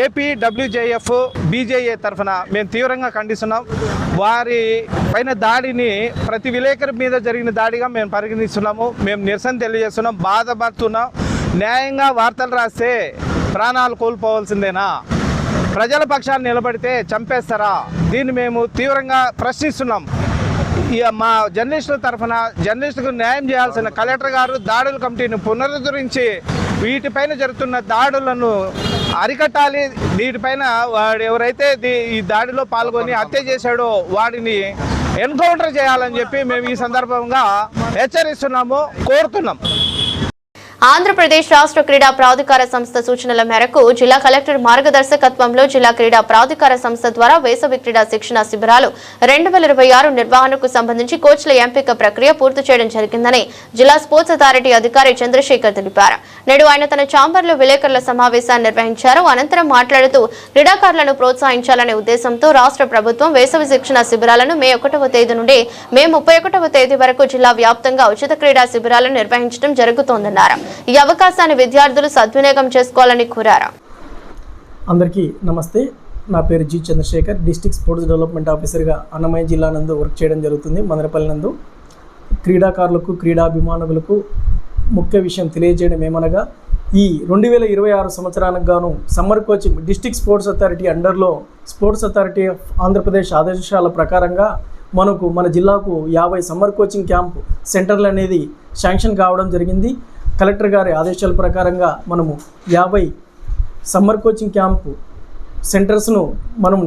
Speaker 13: ఏపీడబ్ల్యూజేఎఫ్ బీజేఏ తరఫున మేము తీవ్రంగా ఖండిస్తున్నాం. వారి పైన దాడిని ప్రతి విలేకరి మీద జరిగిన దాడిగా మేము పరిగణిస్తున్నాము. మేము నిరసన తెలియజేస్తున్నాం, బాధపడుతున్నాం. న్యాయంగా వార్తలు రాస్తే ప్రాణాలు కోల్పోవాల్సిందేనా? ప్రజల పక్షాన్ని నిలబడితే చంపేస్తారా? దీన్ని మేము తీవ్రంగా ప్రశ్నిస్తున్నాం. మా జర్నలిస్టుల తరఫున జర్నలిస్టులకు న్యాయం చేయాల్సిన కలెక్టర్ గారు దాడుల కమిటీని పునరుద్ధరించి వీటిపైన జరుగుతున్న దాడులను అరికట్టాలి. వీటిపైన వాడు ఎవరైతే ఈ దాడిలో పాల్గొని హత్య చేశాడో వాడిని ఎన్కౌంటర్ చేయాలని చెప్పి మేము ఈ సందర్భంగా హెచ్చరిస్తున్నాము, కోరుతున్నాం.
Speaker 1: ఆంధ్రప్రదేశ్ రాష్ట్ర క్రీడా ప్రాధికార సంస్థ సూచనల మేరకు జిల్లా కలెక్టర్ మార్గదర్శకత్వంలో జిల్లా క్రీడా ప్రాధికార సంస్థ ద్వారా వేసవి క్రీడా శిక్షణ శిబిరాలు 2026 నిర్వహణకు సంబంధించి కోచ్ల ఎంపిక ప్రక్రియ పూర్తి చేయడం జరిగిందని జిల్లా స్పోర్ట్స్ అథారిటీ అధికారి చంద్రశేఖర్ తెలిపారు. నేడు ఆయన తన ఛాంబర్లో విలేకరుల సమావేశాన్ని నిర్వహించారు. అనంతరం మాట్లాడుతూ క్రీడాకారులను ప్రోత్సహించాలనే ఉద్దేశంతో రాష్ట్ర ప్రభుత్వం వేసవి శిక్షణ శిబిరాలను మే 1వ తేదీ నుండి మే 31వ తేదీ వరకు జిల్లా వ్యాప్తంగా ఉచిత క్రీడా శిబిరాలను నిర్వహించడం జరుగుతోందన్నారు. ఈ అవకాశాన్ని విద్యార్థులు సద్వినియోగం చేసుకోవాలని కోరారు.
Speaker 14: అందరికీ నమస్తే. నా పేరు G Chandrasekhar, district sports development ఆఫీసర్గా అన్నమయ్య జిల్లా నందు వర్క్ చేయడం జరుగుతుంది. మదనపల్లి నందు క్రీడాకారులకు క్రీడాభిమానులకు ముఖ్య విషయం తెలియజేయడం ఏమనగా ఈ 2026 సంవత్సరానికి గాను summer coaching district sports authority అండర్లో స్పోర్ట్స్ అథారిటీ ఆఫ్ ఆంధ్రప్రదేశ్ ఆదేశాల ప్రకారంగా మన జిల్లాకు 50 సమ్మర్ కోచింగ్ క్యాంప్ సెంటర్లు అనేది శాంక్షన్ కావడం జరిగింది. కలెక్టర్ గారి ఆదేశాల ప్రకారంగా మనము 50 సమ్మర్ కోచింగ్ క్యాంపు సెంటర్స్ను మనం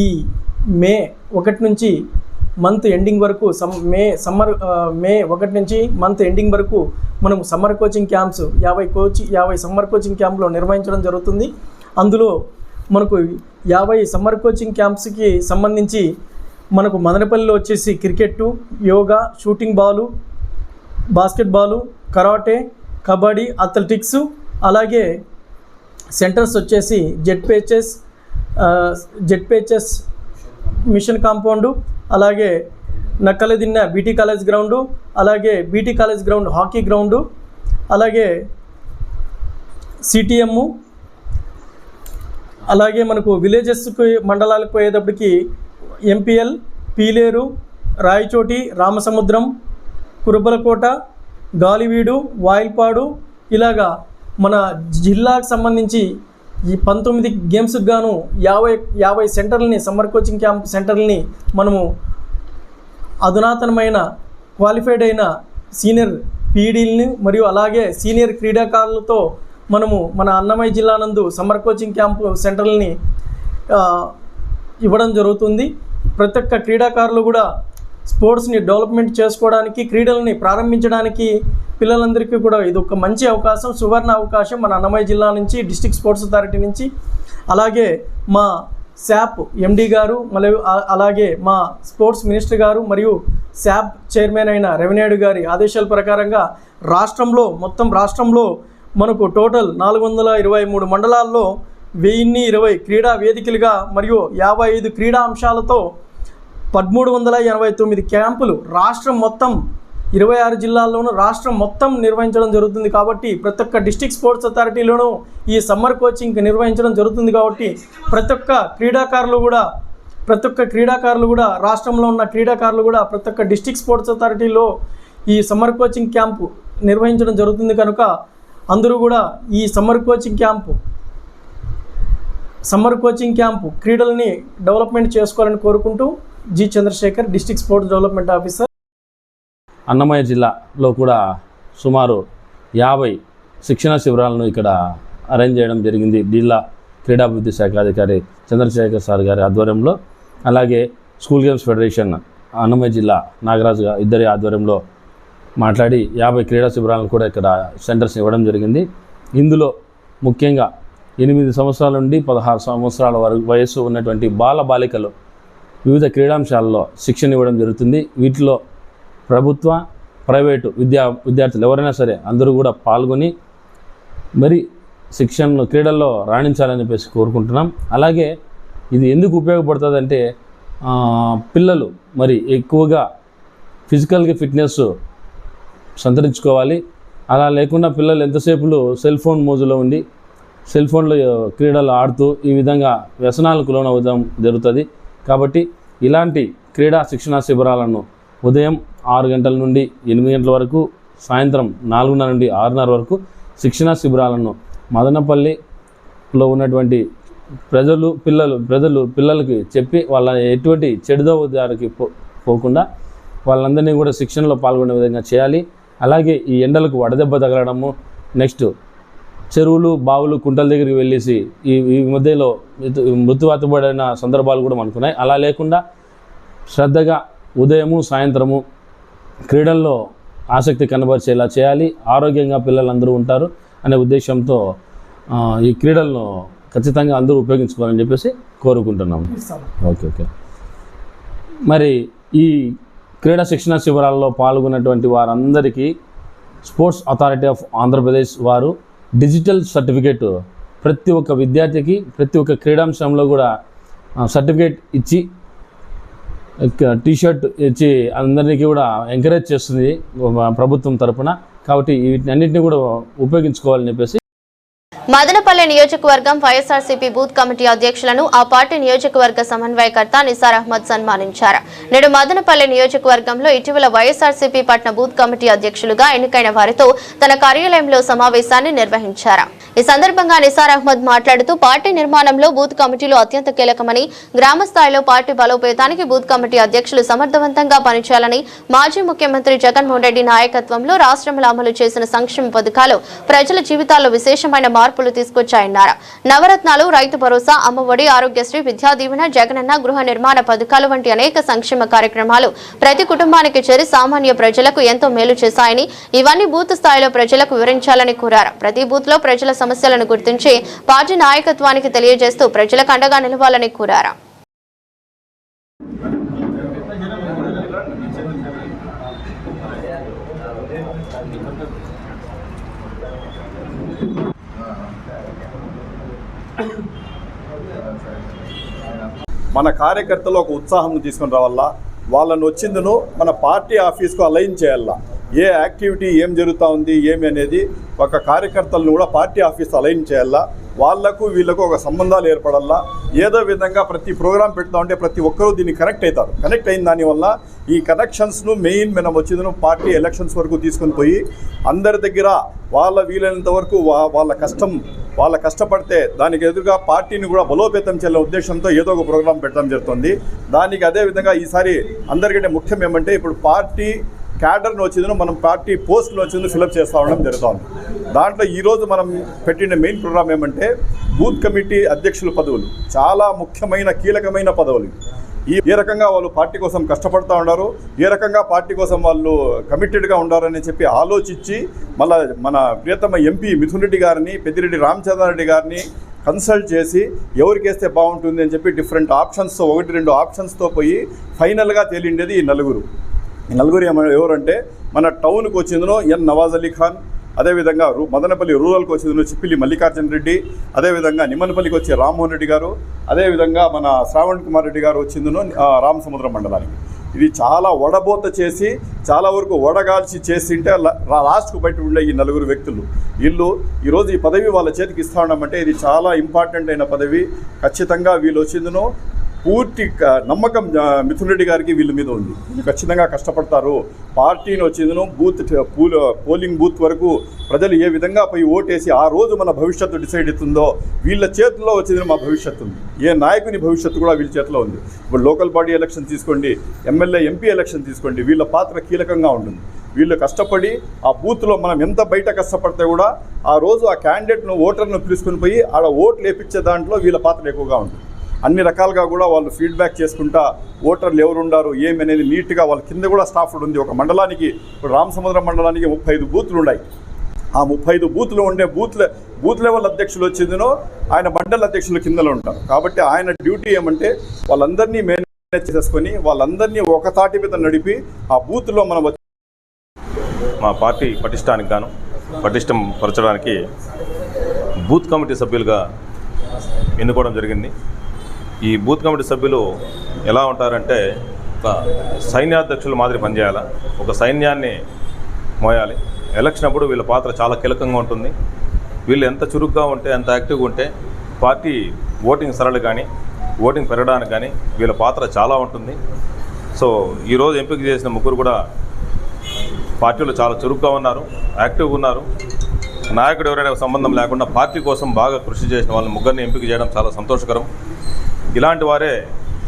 Speaker 14: ఈ మే 1 నుంచి మంత్ ఎండింగ్ వరకు మే 1 నుంచి మంత్ ఎండింగ్ వరకు మనం summer coaching camps 50 summer coaching క్యాంపులో నిర్వహించడం జరుగుతుంది. అందులో మనకు 50 సమ్మర్ కోచింగ్ క్యాంప్స్కి సంబంధించి మనకు మదనపల్లిలో వచ్చేసి cricket, yoga, shooting Balu, basketball, karate, kabaddi, athletics, అలాగే సెంటర్స్ వచ్చేసి జెడ్పీహెచ్ఎస్ మిషన్ కాంపౌండు, అలాగే నక్కలదిన్న బీటీ కాలేజ్ గ్రౌండు, అలాగే BT college ground hockey ground, అలాగే సిటిఎమ్, అలాగే మనకు విలేజెస్కి మండలాలకు పోయేటప్పటికి ఎంపీఎల్, పీలేరు, రాయచోటి, రామసముద్రం, కురుబలకోట, గాలివీడు, వాయిల్పాడు, ఇలాగా మన జిల్లాకు సంబంధించి ఈ 19 గేమ్స్కి గాను 50 సెంటర్లని సమ్మర్ కోచింగ్ క్యాంప్ సెంటర్లని మనము అధునాతనమైన క్వాలిఫైడ్ అయిన సీనియర్ పీడీలని మరియు అలాగే సీనియర్ క్రీడాకారులతో మనము మన అన్నమయ్య జిల్లా నందు సమ్మర్ కోచింగ్ క్యాంప్ సెంటర్లని ఇవ్వడం జరుగుతుంది. ప్రతి ఒక్క క్రీడాకారులు కూడా స్పోర్ట్స్ని డెవలప్మెంట్ చేసుకోవడానికి, క్రీడలని ప్రారంభించడానికి పిల్లలందరికీ కూడా ఇది ఒక మంచి అవకాశం, సువర్ణ అవకాశం మన అన్నమయ్య జిల్లా నుంచి డిస్ట్రిక్ట్ స్పోర్ట్స్ అథారిటీ నుంచి. అలాగే మా శాప్ ఎండి గారు మరియు అలాగే మా స్పోర్ట్స్ మినిస్టర్ గారు మరియు శాప్ చైర్మన్ అయిన రెవెన్యూ గారి ఆదేశాల ప్రకారంగా రాష్ట్రంలో మనకు టోటల్ 423 మండలాల్లో 1020 క్రీడా వేదికలుగా మరియు 55 క్రీడా అంశాలతో 1389 క్యాంపులు రాష్ట్రం మొత్తం 26 జిల్లాల్లోనూ రాష్ట్రం మొత్తం నిర్వహించడం జరుగుతుంది. కాబట్టి ప్రతి ఒక్క డిస్ట్రిక్ట్ స్పోర్ట్స్ అథారిటీలోనూ ఈ సమ్మర్ కోచింగ్ నిర్వహించడం జరుగుతుంది. కాబట్టి ప్రతి ఒక్క క్రీడాకారులు కూడా రాష్ట్రంలో ఉన్న క్రీడాకారులు కూడా ప్రతి ఒక్క డిస్ట్రిక్ట్ స్పోర్ట్స్ అథారిటీలో ఈ సమ్మర్ కోచింగ్ క్యాంపు నిర్వహించడం జరుగుతుంది. కనుక అందరూ కూడా ఈ సమ్మర్ కోచింగ్ క్యాంపు క్రీడలని డెవలప్మెంట్ చేసుకోవాలని కోరుకుంటూ G Chandrasekhar, district sports development officer.
Speaker 5: Annamayya జిల్లాలో కూడా సుమారు 50 శిక్షణా శిబిరాలను ఇక్కడ అరేంజ్ చేయడం జరిగింది జిల్లా క్రీడాభివృద్ధి శాఖ అధికారి చంద్రశేఖర్ సార్ గారి ఆధ్వర్యంలో. అలాగే స్కూల్ గేమ్స్ ఫెడరేషన్ అన్నమయ్య జిల్లా నాగరాజు ఇద్దరి ఆధ్వర్యంలో మాట్లాడి 50 క్రీడా శిబిరాలను కూడా ఇక్కడ సెంటర్స్ ఇవ్వడం జరిగింది. ఇందులో ముఖ్యంగా 8 సంవత్సరాల నుండి 16 సంవత్సరాల వరకు వయస్సు ఉన్నటువంటి బాలికలు వివిధ క్రీడాంశాలలో శిక్షణ ఇవ్వడం జరుగుతుంది. వీటిలో ప్రభుత్వ ప్రైవేటు విద్యార్థులు ఎవరైనా సరే అందరూ కూడా పాల్గొని మరి క్రీడల్లో రాణించాలని చెప్పేసి కోరుకుంటున్నాం. అలాగే ఇది ఎందుకు ఉపయోగపడుతుందంటే పిల్లలు మరి ఎక్కువగా ఫిజికల్గా ఫిట్నెస్ సంతరించుకోవాలి. అలా లేకుండా పిల్లలు ఎంతసేపులు సెల్ ఫోన్ మోజులో ఉండి సెల్ ఫోన్లో క్రీడలు ఆడుతూ ఈ విధంగా వ్యసనాలకు లోనవడం జరుగుతుంది. కాబట్టి ఇలాంటి క్రీడా శిక్షణా శిబిరాలను ఉదయం 6 గంటల నుండి 8 గంటల వరకు, సాయంత్రం 4:30 నుండి 6:30 వరకు శిక్షణా శిబిరాలను మదనపల్లిలో ఉన్నటువంటి పిల్లలకి చెప్పి వాళ్ళ ఎటువంటి చెడుదోదారికి పోకుండా వాళ్ళందరినీ కూడా శిక్షణలో పాల్గొనే విధంగా చేయాలి. అలాగే ఈ ఎండలకు వడదెబ్బ తగలడము, నెక్స్ట్ చెరువులు, బావులు, కుంటల దగ్గరికి వెళ్ళేసి ఈ మధ్యలో మృత్యువాతపడిన సందర్భాలు కూడా మనకున్నాయి. అలా లేకుండా శ్రద్ధగా ఉదయము సాయంత్రము క్రీడల్లో ఆసక్తి కనబరిచేలా చేయాలి. ఆరోగ్యంగా పిల్లలందరూ ఉంటారు అనే ఉద్దేశంతో ఈ క్రీడలను ఖచ్చితంగా అందరూ ఉపయోగించుకోవాలని చెప్పేసి కోరుకుంటున్నాము. ఓకే. మరి ఈ క్రీడా శిక్షణ శిబిరాల్లో పాల్గొన్నటువంటి వారందరికీ స్పోర్ట్స్ అథారిటీ ఆఫ్ ఆంధ్రప్రదేశ్ వారు డిజిటల్ సర్టిఫికేట్ ప్రతి ఒక్క విద్యార్థికి ప్రతి ఒక్క క్రీడాంశంలో కూడా సర్టిఫికేట్ ఇచ్చి టీషర్ట్ ఇచ్చి అందరికీ కూడా ఎంకరేజ్ చేస్తుంది ప్రభుత్వం తరఫున. కాబట్టి వీటన్నిటిని కూడా ఉపయోగించుకోవాలని చెప్పేసి
Speaker 1: మదనపల్లె నియోజకవర్గం వైఎస్ఆర్సీపీ బూత్ కమిటీ అధ్యక్షులను ఆ పార్టీ నియోజకవర్గ సమన్వయకర్త నిసార్ అహ్మద్ సన్మానించారు. నేడు మదనపల్లె నియోజకవర్గంలో ఇటీవల వైఎస్ఆర్సీపీ పట్న బూత్ కమిటీ అధ్యక్షులుగా ఎన్నికైన వారితో తన కార్యాలయంలో సమావేశాన్ని నిర్వహించారు. ఈ సందర్భంగా నిసార్ అహ్మద్ మాట్లాడుతూ పార్టీ నిర్మాణంలో బూత్ కమిటీలు అత్యంత కీలకమని, గ్రామ స్థాయిలో పార్టీ బలోపేతానికి బూత్ కమిటీ అధ్యక్షులు సమర్థవంతంగా పనిచేయాలని, మాజీ ముఖ్యమంత్రి జగన్మోహన్ రెడ్డి నాయకత్వంలో రాష్ట్రంలో అమలు చేసిన సంక్షేమ పథకాలు ప్రజల జీవితాల్లో విశేషమైన మార్పులు తీసుకొచ్చాయన్నారు. నవరత్నాలు, రైతు భరోసా, అమ్మఒడి, ఆరోగ్యశ్రీ, విద్యా దీవెన, జగనన్న గృహ నిర్మాణ పథకాలు వంటి అనేక సంక్షేమ కార్యక్రమాలు ప్రతి కుటుంబానికి చేరి సామాన్య ప్రజలకు ఎంతో మేలు చేశాయని, ఇవన్నీ బూత్ స్థాయిలో ప్రజలకు వివరించాలని కోరారు. ప్రతి బూత్ లో ప్రజల సమస్యలను గుర్తించి పార్టీ నాయకత్వానికి తెలియజేస్తూ ప్రజలకు అండగా నిలవాలని కోరారు.
Speaker 15: మన కార్యకర్తలు ఒక ఉత్సాహం తీసుకుని రావాలా, వాళ్ళని వచ్చిందును మన పార్టీ ఆఫీస్కు అలైన్ చేయాలా. ఏ యాక్టివిటీ ఏం జరుగుతూ ఉంది ఏమి అనేది ఒక కార్యకర్తలను కూడా పార్టీ ఆఫీస్ అలైన్ చేయాలా. వాళ్లకు వీళ్ళకు ఒక సంబంధాలు ఏర్పడాలా. ఏదో విధంగా ప్రతి ప్రోగ్రాం పెడతా ఉంటే ప్రతి ఒక్కరూ దీన్ని కనెక్ట్ అవుతారు. కనెక్ట్ అయిన దానివల్ల ఈ కనెక్షన్స్ను మెయిన్ మనం వచ్చిందను పార్టీ ఎలక్షన్స్ వరకు తీసుకొని పోయి అందరి దగ్గర వాళ్ళ వీలైనంత వరకు వాళ్ళ కష్టపడితే దానికి ఎదురుగా పార్టీని కూడా బలోపేతం చేయాలనే ఉద్దేశంతో ఏదో ఒక ప్రోగ్రాం పెట్టడం జరుగుతుంది. దానికి అదేవిధంగా ఈసారి అందరికంటే ముఖ్యం ఏమంటే ఇప్పుడు పార్టీ క్యాడర్ను వచ్చిందో మనం పార్టీ పోస్టులు వచ్చిందో ఫిలప్ చేస్తూ ఉండడం జరుగుతుంది. దాంట్లో ఈరోజు మనం పెట్టిన మెయిన్ ప్రోగ్రామ్ ఏమంటే బూత్ కమిటీ అధ్యక్షుల పదవులు చాలా ముఖ్యమైన కీలకమైన పదవులు. ఏ రకంగా వాళ్ళు పార్టీ కోసం కష్టపడుతూ ఉన్నారు, ఏ రకంగా పార్టీ కోసం వాళ్ళు కమిటెడ్గా ఉండారని చెప్పి ఆలోచించి మళ్ళీ మన ప్రియతమ ఎంపీ మిథున్ రెడ్డి గారిని, పెద్దిరెడ్డి రామచంద్రారెడ్డి గారిని, కన్సల్ట్ చేసి ఎవరికేస్తే బాగుంటుంది అని చెప్పి డిఫరెంట్ ఆప్షన్స్తో 1-2 ఆప్షన్స్తో పోయి ఫైనల్గా తేలిండేది ఈ నలుగురు. ఈ నలుగురు ఎవరంటే మన టౌన్కి వచ్చిందనో ఎన్ నవాజ్ అలీ ఖాన్, అదేవిధంగా మదనపల్లి రూరల్కి వచ్చిందనో చిప్పిలి మల్లికార్జున రెడ్డి, అదేవిధంగా నిమ్మనపల్లికి వచ్చే రామ్మోహన్ రెడ్డి గారు, అదేవిధంగా మన శ్రావణ్ కుమార్ రెడ్డి గారు వచ్చిందనో రామసముద్రం మండలానికి. ఇది చాలా వడబోత చేసి చాలా వరకు వడగాల్చి చేసింటే లాస్ట్కు బయట ఉండే ఈ నలుగురు వ్యక్తులు వీళ్ళు ఈరోజు ఈ పదవి వాళ్ళ చేతికి ఇస్తా ఉన్నామంటే ఇది చాలా ఇంపార్టెంట్ అయిన పదవి. ఖచ్చితంగా వీళ్ళు వచ్చిందనో పూర్తి నమ్మకం మిథున్ రెడ్డి గారికి వీళ్ళ మీద ఉంది. వీళ్ళు ఖచ్చితంగా కష్టపడతారు. పార్టీని వచ్చిందనో పోలింగ్ బూత్ వరకు ప్రజలు ఏ విధంగా పోయి ఓటేసి ఆ రోజు మన భవిష్యత్తు డిసైడ్ అవుతుందో వీళ్ళ చేతుల్లో వచ్చిందని మా భవిష్యత్తు ఉంది. ఏ నాయకుని భవిష్యత్తు కూడా వీళ్ళ చేతిలో ఉంది. ఇప్పుడు లోకల్ బాడీ ఎలక్షన్ తీసుకోండి, ఎమ్మెల్యే ఎంపీ ఎలక్షన్ తీసుకోండి, వీళ్ళ పాత్ర కీలకంగా ఉంటుంది. వీళ్ళు కష్టపడి ఆ బూత్లో మనం ఎంత బయట కష్టపడితే కూడా ఆ రోజు ఆ క్యాండిడేట్ను ఓటర్ను పిలుచుకొని పోయి ఆడ ఓట్లు వేయించే దాంట్లో వీళ్ళ పాత్ర ఎక్కువగా ఉంటుంది. అన్ని రకాలుగా కూడా వాళ్ళు ఫీడ్బ్యాక్ చేసుకుంటా ఓటర్లు ఎవరు ఉండారు ఏమనేది నీట్గా వాళ్ళ కింద కూడా స్టాఫ్ ఉంది. ఒక మండలానికి ఇప్పుడు రామసముద్రం మండలానికి 35 బూత్లు ఉన్నాయి. ఆ 35 బూత్లు ఉండే బూత్ లెవెల్ అధ్యక్షులు వచ్చిందనో ఆయన మండల అధ్యక్షులు కిందలో ఉంటారు. కాబట్టి ఆయన డ్యూటీ ఏమంటే వాళ్ళందరినీ మేనేజ్ చేసుకొని వాళ్ళందరినీ ఒక తాటి మీద నడిపి ఆ బూత్లో మనం
Speaker 16: మా పార్టీ పటిష్టం పరచడానికి బూత్ కమిటీ సభ్యులుగా ఎన్నుకోవడం జరిగింది. ఈ బూత్ కమిటీ సభ్యులు ఎలా ఉంటారంటే ఒక సైన్యాధ్యక్షుల మాదిరి పనిచేయాలి, ఒక సైన్యాన్ని మోయాలి. ఎలక్షన్ అప్పుడు వీళ్ళ పాత్ర చాలా కీలకంగా ఉంటుంది. వీళ్ళు ఎంత చురుగ్గా ఉంటే ఎంత యాక్టివ్గా ఉంటే పార్టీ ఓటింగ్ సరళి కానీ ఓటింగ్ పెరగడానికి కానీ వీళ్ళ పాత్ర చాలా ఉంటుంది. సో ఈరోజు ఎంపిక చేసిన ముగ్గురు కూడా పార్టీలో చాలా చురుగ్గా ఉన్నారు, యాక్టివ్గా ఉన్నారు. నాయకుడు ఎవరైనా సంబంధం లేకుండా పార్టీ కోసం బాగా కృషి చేసిన వాళ్ళని ముగ్గురిని ఎంపిక చేయడం చాలా సంతోషకరం. ఇలాంటి వారే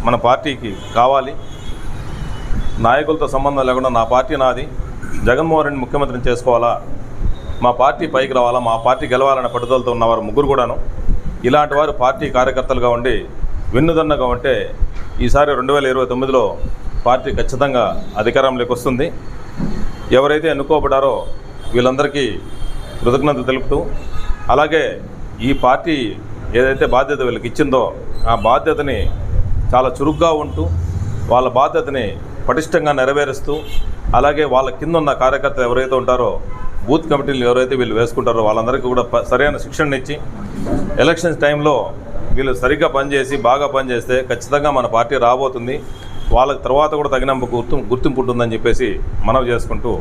Speaker 16: మన పార్టీకి కావాలి. నాయకులతో సంబంధం లేకుండా నా పార్టీ నాది, జగన్మోహన్ రెడ్డి ముఖ్యమంత్రిని చేసుకోవాలా, మా పార్టీ పైకి రావాలా, మా పార్టీ గెలవాలనే పట్టుదలతో ఉన్నవారు ముగ్గురు కూడాను. ఇలాంటి వారు పార్టీ కార్యకర్తలుగా ఉండి వెన్నుదన్నగా ఉంటే ఈసారి 2029లో పార్టీ ఖచ్చితంగా అధికారంలోకి వస్తుంది. ఎవరైతే ఎన్నుకోబడ్డారో వీళ్ళందరికీ కృతజ్ఞతలు తెలుపుతూ, అలాగే ఈ పార్టీ ఏదైతే బాధ్యత వీళ్ళకి ఇచ్చిందో ఆ బాధ్యతని చాలా చురుగ్గా ఉంటూ వాళ్ళ బాధ్యతని పటిష్టంగా నెరవేరుస్తూ, అలాగే వాళ్ళ కింద ఉన్న కార్యకర్తలు ఎవరైతే ఉంటారో బూత్ కమిటీలు ఎవరైతే వీళ్ళు వేసుకుంటారో వాళ్ళందరికీ కూడా సరైన శిక్షణ ఇచ్చి ఎలక్షన్స్ టైంలో వీళ్ళు సరిగ్గా పనిచేసి బాగా పనిచేస్తే ఖచ్చితంగా మన పార్టీ రాబోతుంది. వాళ్ళకి తర్వాత కూడా తగినంత గుర్తింపు ఉంటుందని చెప్పేసి మనవి చేసుకుంటూ,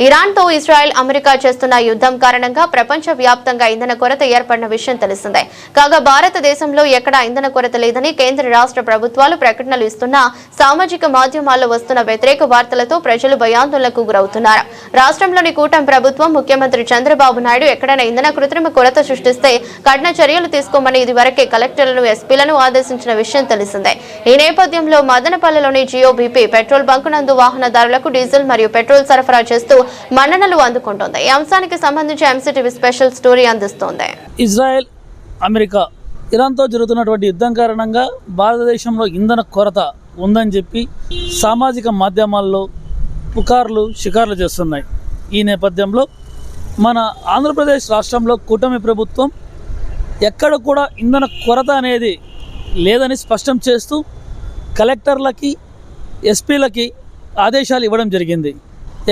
Speaker 1: ఇరాన్తో ఇజ్రాయెల్ అమెరికా చేస్తున్న యుద్ధం కారణంగా ప్రపంచవ్యాప్తంగా ఇంధన కొరత ఏర్పడిన విషయం తెలిసిందే. కాగా భారతదేశంలో ఎక్కడా ఇంధన కొరత లేదని కేంద్ర రాష్ట్ర ప్రభుత్వాలు ప్రకటనలు ఇస్తున్నా సామాజిక మాధ్యమాల్లో వస్తున్న వ్యతిరేక వార్తలతో ప్రజలు భయాందోళనకు గురవుతున్నారు. రాష్ట్రంలోని కూటమి ప్రభుత్వం ముఖ్యమంత్రి చంద్రబాబు నాయుడు ఎక్కడైనా ఇంధన కృత్రిమ కొరత సృష్టిస్తే కఠిన చర్యలు తీసుకోమని ఇదివరకే కలెక్టర్లను, ఎస్పీలను ఆదేశించిన విషయం తెలిసిందే. ఈ నేపథ్యంలో మదనపల్లిలోని జియోబీపీ పెట్రోల్ బంకు నందు వాహనదారులకు డీజిల్ మరియు పెట్రోల్ సరఫరా చేస్తూ మన్ననలు అందుకుంటోంది. ఈ అంశానికి సంబంధించి ఎంసీటీవీ స్పెషల్ స్టోరీ అందిస్తోంది.
Speaker 5: ఇజ్రాయెల్, అమెరికా, ఇరాన్తో జరుగుతున్నటువంటి యుద్ధం కారణంగా భారతదేశంలో ఇంధన కొరత ఉందని చెప్పి సామాజిక మాధ్యమాల్లో పుకార్లు, షికార్లు చేస్తున్నాయి. ఈ నేపథ్యంలో మన ఆంధ్రప్రదేశ్ రాష్ట్రంలో కూటమి ప్రభుత్వం ఎక్కడ కూడా ఇంధన కొరత అనేది లేదని స్పష్టం చేస్తూ కలెక్టర్లకి, ఎస్పీలకి ఆదేశాలు ఇవ్వడం జరిగింది.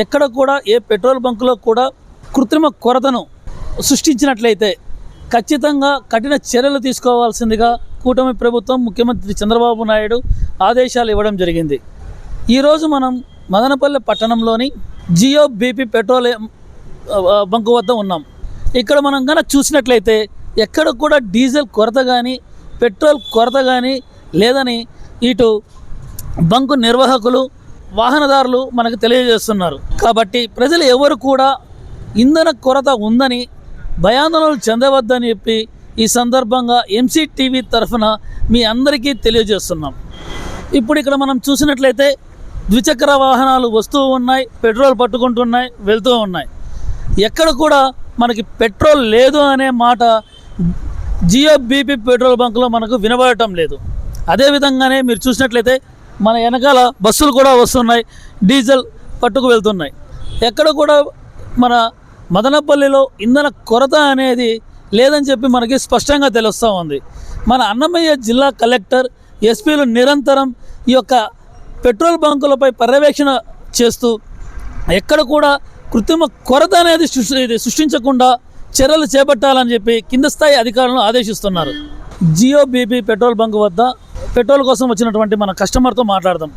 Speaker 5: ఎక్కడ కూడా ఏ పెట్రోల్ బంకులో కూడా కృత్రిమ కొరతను సృష్టించినట్లయితే ఖచ్చితంగా కఠిన చర్యలు తీసుకోవాల్సిందిగా కూటమి ప్రభుత్వం, ముఖ్యమంత్రి చంద్రబాబు నాయుడు ఆదేశాలు ఇవ్వడం జరిగింది. ఈరోజు మనం మదనపల్లి పట్టణంలోని జియోబీపీ పెట్రోల్ బంకు వద్ద ఉన్నాం. ఇక్కడ మనం కనుక చూసినట్లయితే ఎక్కడ కూడా డీజిల్ కొరత కానీ పెట్రోల్ కొరత కానీ లేదని ఇటు బంకు నిర్వాహకులు, వాహనదారులు మనకు తెలియజేస్తున్నారు. కాబట్టి ప్రజలు ఎవరు కూడా ఇంధన కొరత ఉందని భయాందోళనలు చెందవద్దని చెప్పి ఈ సందర్భంగా ఎంసీటీవీ తరఫున మీ అందరికీ తెలియజేస్తున్నాం. ఇప్పుడు ఇక్కడ మనం చూసినట్లయితే ద్విచక్ర వాహనాలు వస్తూ ఉన్నాయి, పెట్రోల్ పట్టుకుంటున్నాయి, వెళ్తూ ఉన్నాయి. ఎక్కడ కూడా మనకి పెట్రోల్ లేదు అనే మాట జియోబీపీ పెట్రోల్ బంకులో మనకు వినబడటం లేదు. అదేవిధంగానే మీరు చూసినట్లయితే మన వెనకాల బస్సులు కూడా వస్తున్నాయి, డీజిల్ పట్టుకు వెళ్తున్నాయి. ఎక్కడ కూడా మన మదనపల్లిలో ఇంధన కొరత అనేది లేదని చెప్పి మనకి స్పష్టంగా తెలుస్తూ ఉంది. మన అన్నమయ్య జిల్లా కలెక్టర్, ఎస్పీలు నిరంతరం ఈ యొక్క పెట్రోల్ బంకులపై పర్యవేక్షణ చేస్తూ ఎక్కడ కూడా కృత్రిమ కొరత అనేది సృష్టించకుండా చర్యలు చేపట్టాలని చెప్పి కింద స్థాయి అధికారులను ఆదేశిస్తున్నారు. జియో బీపీ పెట్రోల్ బంక్ వద్ద పెట్రోల్ కోసం వచ్చినటువంటి మన కస్టమర్తో మాట్లాడదాం.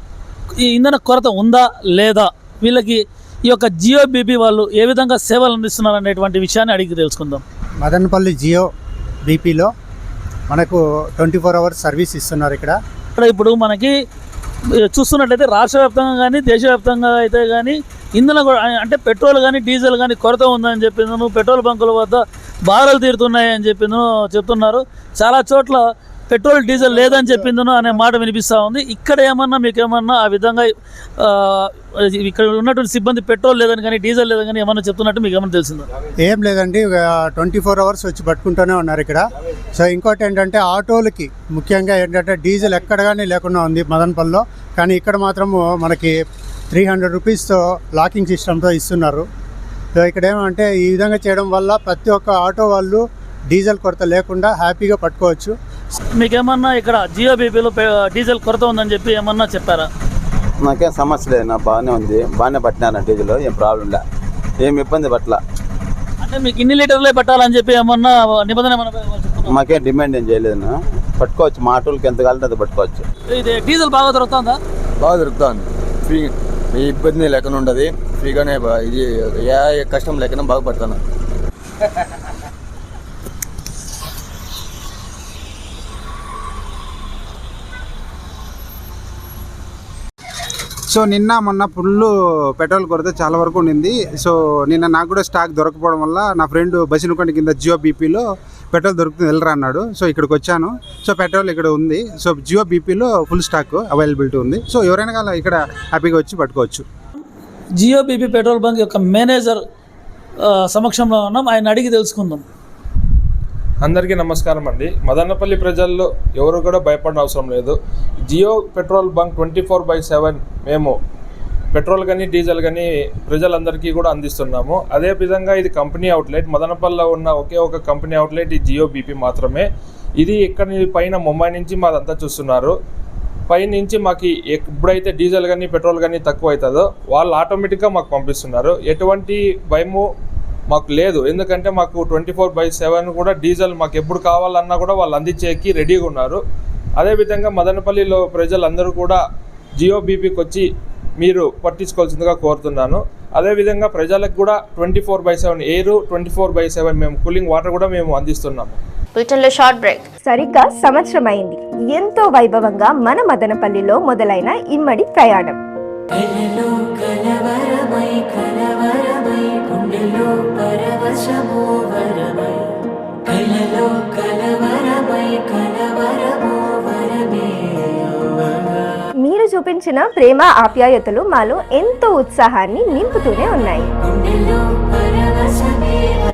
Speaker 5: ఈ ఇంధన కొరత ఉందా లేదా, వీళ్ళకి ఈ యొక్క జియో బీపీ వాళ్ళు ఏ విధంగా సేవలు అందిస్తున్నారు అనేటువంటి విషయాన్ని అడిగి తెలుసుకుందాం.
Speaker 17: మదనపల్లి జియో బీపీలో మనకు 24 అవర్స్ సర్వీస్ ఇస్తున్నారు. ఇక్కడ
Speaker 5: ఇప్పుడు మనకి చూస్తున్నట్లయితే రాష్ట్ర వ్యాప్తంగా కానీ దేశవ్యాప్తంగా అయితే కానీ ఇంధన అంటే పెట్రోల్ కానీ డీజిల్ కానీ కొరత ఉందని చెప్పిందను, పెట్రోల్ బంకుల వద్ద బారులు తీరుతున్నాయి అని చెప్తున్నారు. చాలా చోట్ల పెట్రోల్ డీజిల్ లేదని చెప్పిందను అనే మాట వినిపిస్తూ ఉంది. ఇక్కడ ఏమన్నా మీకు ఏమన్నా ఆ విధంగా ఇక్కడ ఉన్నటువంటి సిబ్బంది పెట్రోల్ లేదని కానీ డీజిల్ లేదని కానీ ఏమన్నా చెప్తున్నట్టు మీకు ఏమన్నా తెలిసిందా?
Speaker 17: ఏం లేదండి, 24 అవర్స్ వచ్చి పట్టుకుంటూనే ఉన్నారు ఇక్కడ. సో ఇంకోటి ఏంటంటే ఆటోలకి ముఖ్యంగా ఏంటంటే డీజిల్ ఎక్కడ కానీ లేకుండా ఉంది మదనపల్లిలో, కానీ ఇక్కడ మాత్రము మనకి 300 రూపీస్తో లాకింగ్ సిస్టమ్తో ఇస్తున్నారు. సో ఇక్కడ ఏమంటే ఈ విధంగా చేయడం వల్ల ప్రతి ఒక్క ఆటో వాళ్ళు డీజిల్ కొరత లేకుండా హ్యాపీగా పట్టుకోవచ్చు.
Speaker 5: మీకేమన్నా ఇక్కడ జియో బీపీలో డీజిల్ కొరత ఉందని చెప్పి ఏమన్నా చెప్పారా?
Speaker 18: నాకేం సమస్య లేదు, నా బాగానే ఉంది, బాగానే పట్టినాను డీజిల్, ఏం ప్రాబ్లం లే, ఏం ఇబ్బంది పట్ల.
Speaker 5: అంటే మీకు ఇన్ని లీటర్లే పట్టాలని చెప్పి ఏమన్నా నిబంధన
Speaker 18: మాకేం డిమాండ్ ఏం చేయలేదు, పట్టుకోవచ్చు, మా ఆటోలకి ఎంత కావాలంటే అది పట్టుకోవచ్చు.
Speaker 5: ఇది డీజిల్ బాగా దొరుకుతుందా?
Speaker 19: బాగా దొరుకుతుంది, ఫ్రీ, ఏ ఇబ్బంది లేకుండా ఉండదు, ఫ్రీగానే ఇది ఏ కష్టం లేకుండా బాగా పడతాను.
Speaker 20: సో నిన్న మొన్న ఫుల్ పెట్రోల్ కొరత చాలా వరకు ఉండింది. సో నిన్న నాకు కూడా స్టాక్ దొరకపోవడం వల్ల నా ఫ్రెండ్ బసినకొండ కింద జియో బీపీలో పెట్రోల్ దొరుకుతుంది వెళ్ళరా అన్నాడు. సో ఇక్కడికి వచ్చాను. సో పెట్రోల్ ఇక్కడ ఉంది. సో జియో బీపీలో ఫుల్ స్టాక్ అవైలబిలిటీ ఉంది. సో ఎవరైనా కానీ ఇక్కడ హ్యాపీగా వచ్చి పట్టుకోవచ్చు.
Speaker 5: జియో బీపీ పెట్రోల్ బంక్ యొక్క మేనేజర్ సమక్షంలో ఉన్నాం, ఆయన అడిగి తెలుసుకుందాం.
Speaker 21: అందరికీ నమస్కారం అండి. మదనపల్లి ప్రజల్లో ఎవరు కూడా భయపడిన అవసరం లేదు. జియో పెట్రోల్ బంక్ 24/7 మేము పెట్రోల్ కానీ డీజిల్ కానీ ప్రజలందరికీ కూడా అందిస్తున్నాము. అదే విధంగా ఇది కంపెనీ అవుట్లెట్, మదనపల్లిలో ఉన్న ఒకే ఒక కంపెనీ అవుట్లెట్ ఈ జియో బీపీ మాత్రమే. ఇది ఇక్కడ పైన ముంబై నుంచి మాదంతా చూస్తున్నారు. పైనుంచి మాకు ఎప్పుడైతే డీజిల్ కానీ పెట్రోల్ కానీ తక్కువ అవుతుందో వాళ్ళు ఆటోమేటిక్గా మాకు పంపిస్తున్నారు. ఎటువంటి భయము మాకు లేదు, ఎందుకంటే మాకు 24/7 కూడా డీజిల్ మాకు ఎప్పుడు కావాలన్నా కూడా వాళ్ళు అందించేకి రెడీగా ఉన్నారు. అదేవిధంగా మదనపల్లిలో ప్రజలందరూ కూడా జియో బీపీకి వచ్చి మీరు పట్టించుకోవాల్సిందిగా కోరుతున్నాను. అదేవిధంగా ప్రజలకు కూడా 24/7 ఎయిర్, 24/7 మేము కూలింగ్ వాటర్ కూడా మేము అందిస్తున్నాము.
Speaker 1: Short break.
Speaker 22: సరిగ్గా సంవత్సరం అయింది. ఎంతో వైభవంగా మన మదనపల్లిలో మొదలైన ఇమ్మడి ప్రయాణం. మీరు చూపించిన ప్రేమ ఆప్యాయతలు మాలో ఎంతో ఉత్సాహాన్ని నింపుతూనే ఉన్నాయి.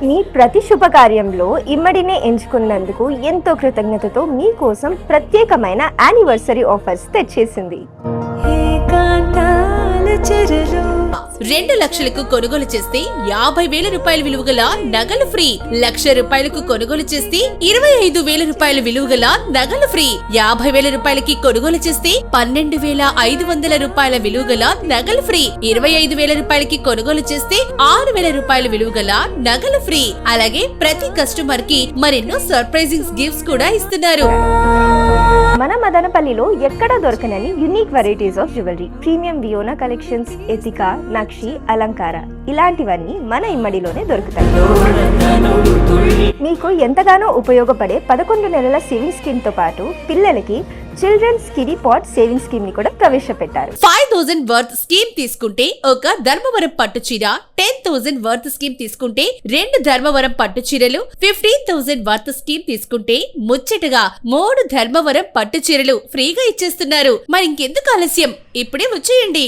Speaker 22: మీ ప్రతి శుభకార్యంలో ఇమ్మడినే ఎంచుకున్నందుకు ఎంతో కృతజ్ఞతతో మీకోసం ప్రత్యేకమైన యానివర్సరీ ఆఫర్స్ తెచ్చేసింది.
Speaker 23: 2 లక్షలకు కొనుగోలు చేస్తే 50,000 రూపాయల విలువ గల నగలు ఫ్రీ. 1,00,000 రూపాయలకు కొనుగోలు చేస్తే 25,000 రూపాయల విలువ గల నగలు ఫ్రీ. 50,000 రూపాయలకి కొనుగోలు చేస్తే 12,500 రూపాయల విలువ గల నగలు ఫ్రీ. 25,000 రూపాయలకి కొనుగోలు చేస్తే 6,000 రూపాయల విలువ గల నగలు ఫ్రీ. అలాగే ప్రతి కస్టమర్ కి మరెన్నో సర్ప్రైజింగ్ గిఫ్ట్స్ కూడా ఇస్తున్నారు.
Speaker 22: మన మదనపల్లిలో ఎక్కడ దొరకనని unique varieties of jewellery, premium Viona collections, ఎతికా, నక్షి, అలంకార ఇలాంటివన్నీ మన ఇమ్మడిలోనే దొరుకుతాయి. మీకు ఎంతగానో ఉపయోగపడే 11 నెలల సేవింగ్ స్కీమ్ తో పాటు పిల్లలకి children's kiddie pot saving scheme ని కూడా ప్రవేశపెట్టారు.
Speaker 23: 5,000 వర్త్ స్కీమ్ తీసుకుంటే ఒక ధర్మవరం పట్టు చీర, 10,000 వర్త్ స్కీమ్ తీసుకుంటే 2 ధర్మవరం పట్టు చీరలు, 15,000 వర్త్ స్కీమ్ తీసుకుంటే ముచ్చటగా 3 ధర్మవరం పట్టు చీరలు ఫ్రీగా ఇచ్చేస్తున్నారు. మరి ఇంకెందుకు ఆలస్యం, ఇప్పుడే వచ్చేయండి.